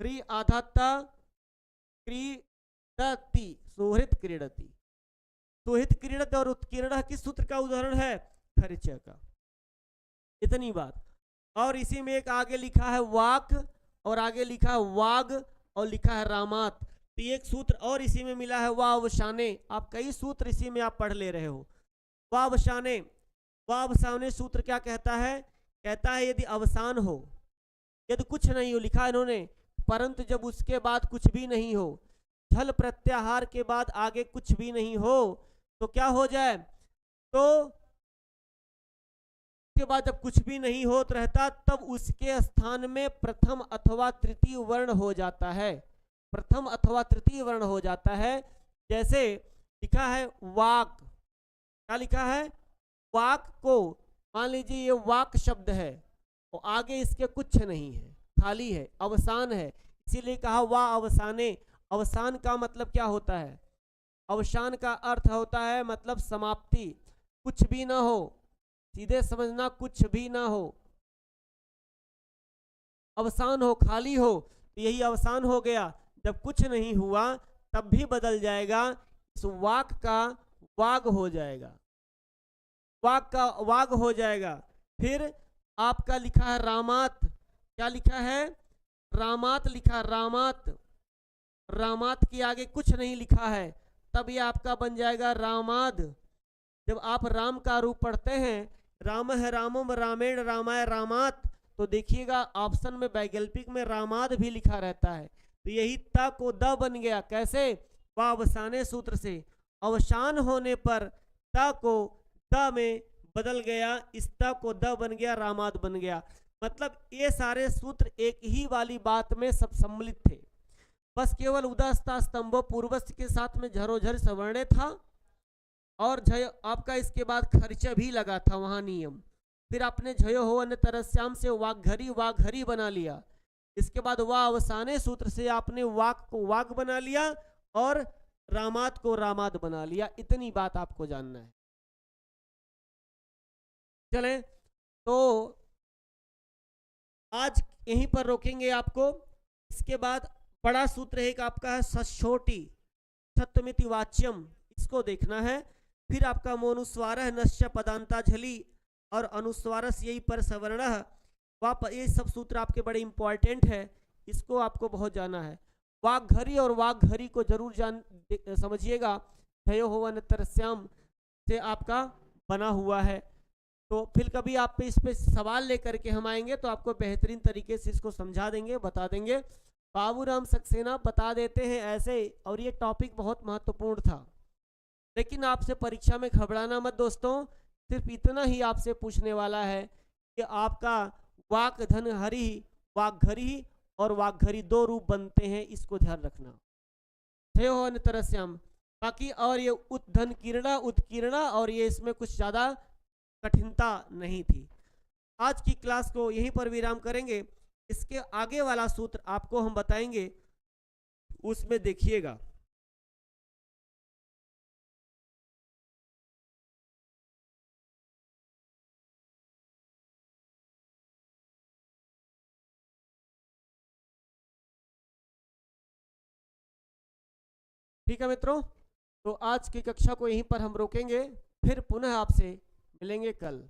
क्री आधाता क्रीडति, सुहृद क्रीडति। सुहृद क्रीडत और उत्कीर्ण किस सूत्र का उदाहरण है? खर्च का। इतनी बात। और इसी में एक आगे लिखा है वाक, और आगे लिखा है वाग, और लिखा है रामात। तो एक सूत्र और इसी में मिला है वावशाने। आप कई सूत्र इसी में आप पढ़ ले रहे हो। वावशाने सूत्र क्या कहता है? कहता है यदि अवसान हो, यदि कुछ नहीं हो, लिखा इन्होंने, परंतु जब उसके बाद कुछ भी नहीं हो, झल प्रत्याहार के बाद आगे कुछ भी नहीं हो, तो क्या हो जाए? तो के बाद जब कुछ भी नहीं हो रहता, तब उसके स्थान में प्रथम अथवा तृतीय वर्ण हो जाता है, प्रथम अथवा तृतीय वर्ण हो जाता है। जैसे लिखा है वाक, क्या लिखा है? वाक को मान लीजिए ये वाक शब्द है और आगे इसके कुछ नहीं है, खाली है, अवसान है, इसीलिए कहा वा अवसाने। अवसान का मतलब क्या होता है? अवसान का अर्थ होता है मतलब समाप्ति, कुछ भी ना हो, सीधे समझना, कुछ भी ना हो, अवसान हो, खाली हो, तो यही अवसान हो गया। जब कुछ नहीं हुआ तब भी बदल जाएगा, इस वाक का वाग हो जाएगा, वाक का वाग हो जाएगा। फिर आपका लिखा है रामात, क्या लिखा है? रामात लिखा, रामात, रामात के आगे कुछ नहीं लिखा है, तब ये आपका बन जाएगा रामाद। जब आप राम का रूप पढ़ते हैं, राम है रामम रामेण रामाय रामात, तो देखिएगा ऑप्शन में वैकल्पिक में रामाद भी लिखा रहता है। तो यही ता को द बन गया। कैसे? वावसाने सूत्र से। अवसान होने पर ता को द में बदल गया, इस ता को द बन गया, रामाद बन गया। मतलब ये सारे सूत्र एक ही वाली बात में सब सम्मिलित थे, बस केवल उदास्ता स्तंभो पूर्वस्थ के साथ में झरोझर सवर्णे था, और झय आपका इसके बाद खर्चा भी लगा था वहां नियम। फिर आपने झयो हो अन्य तरस्याम से वाघरी वाघरी बना लिया। इसके बाद वा अवसाने सूत्र से आपने वाक को वाक बना लिया और रामात को रामात बना लिया। इतनी बात आपको जानना है। चले तो आज यहीं पर रोकेंगे आपको। इसके बाद बड़ा सूत्र एक आपका है सछोटी छत्तमिति वाच्यम, इसको देखना है। फिर आपका मोनुस्वार नश्य पदांता झली और अनुस्वारस यही पर सवर्ण, ये सब सूत्र आपके बड़े इंपॉर्टेंट है, इसको आपको बहुत जाना है। वाघरी और वाघरी को जरूर समझिएगा। भयो होवन तरस्याम से आपका बना हुआ है। तो फिर कभी आप पे इस पे सवाल लेकर के हम आएंगे तो आपको बेहतरीन तरीके से इसको समझा देंगे, बता देंगे। बाबूराम सक्सेना बता देते हैं ऐसे, और ये टॉपिक बहुत महत्वपूर्ण था। लेकिन आपसे परीक्षा में घबराना मत दोस्तों, सिर्फ इतना ही आपसे पूछने वाला है कि आपका वाक धन हरि वाघरी और वाघरी दो रूप बनते हैं, इसको ध्यान रखना। तरस्याम बाकी और ये उत्धन किरणा उत्कीर्णा, और ये इसमें कुछ ज्यादा कठिनता नहीं थी। आज की क्लास को यहीं पर विराम करेंगे। इसके आगे वाला सूत्र आपको हम बताएंगे, उसमें देखिएगा। ठीक है मित्रों, तो आज की कक्षा को यहीं पर हम रोकेंगे, फिर पुनः आपसे मिलेंगे कल।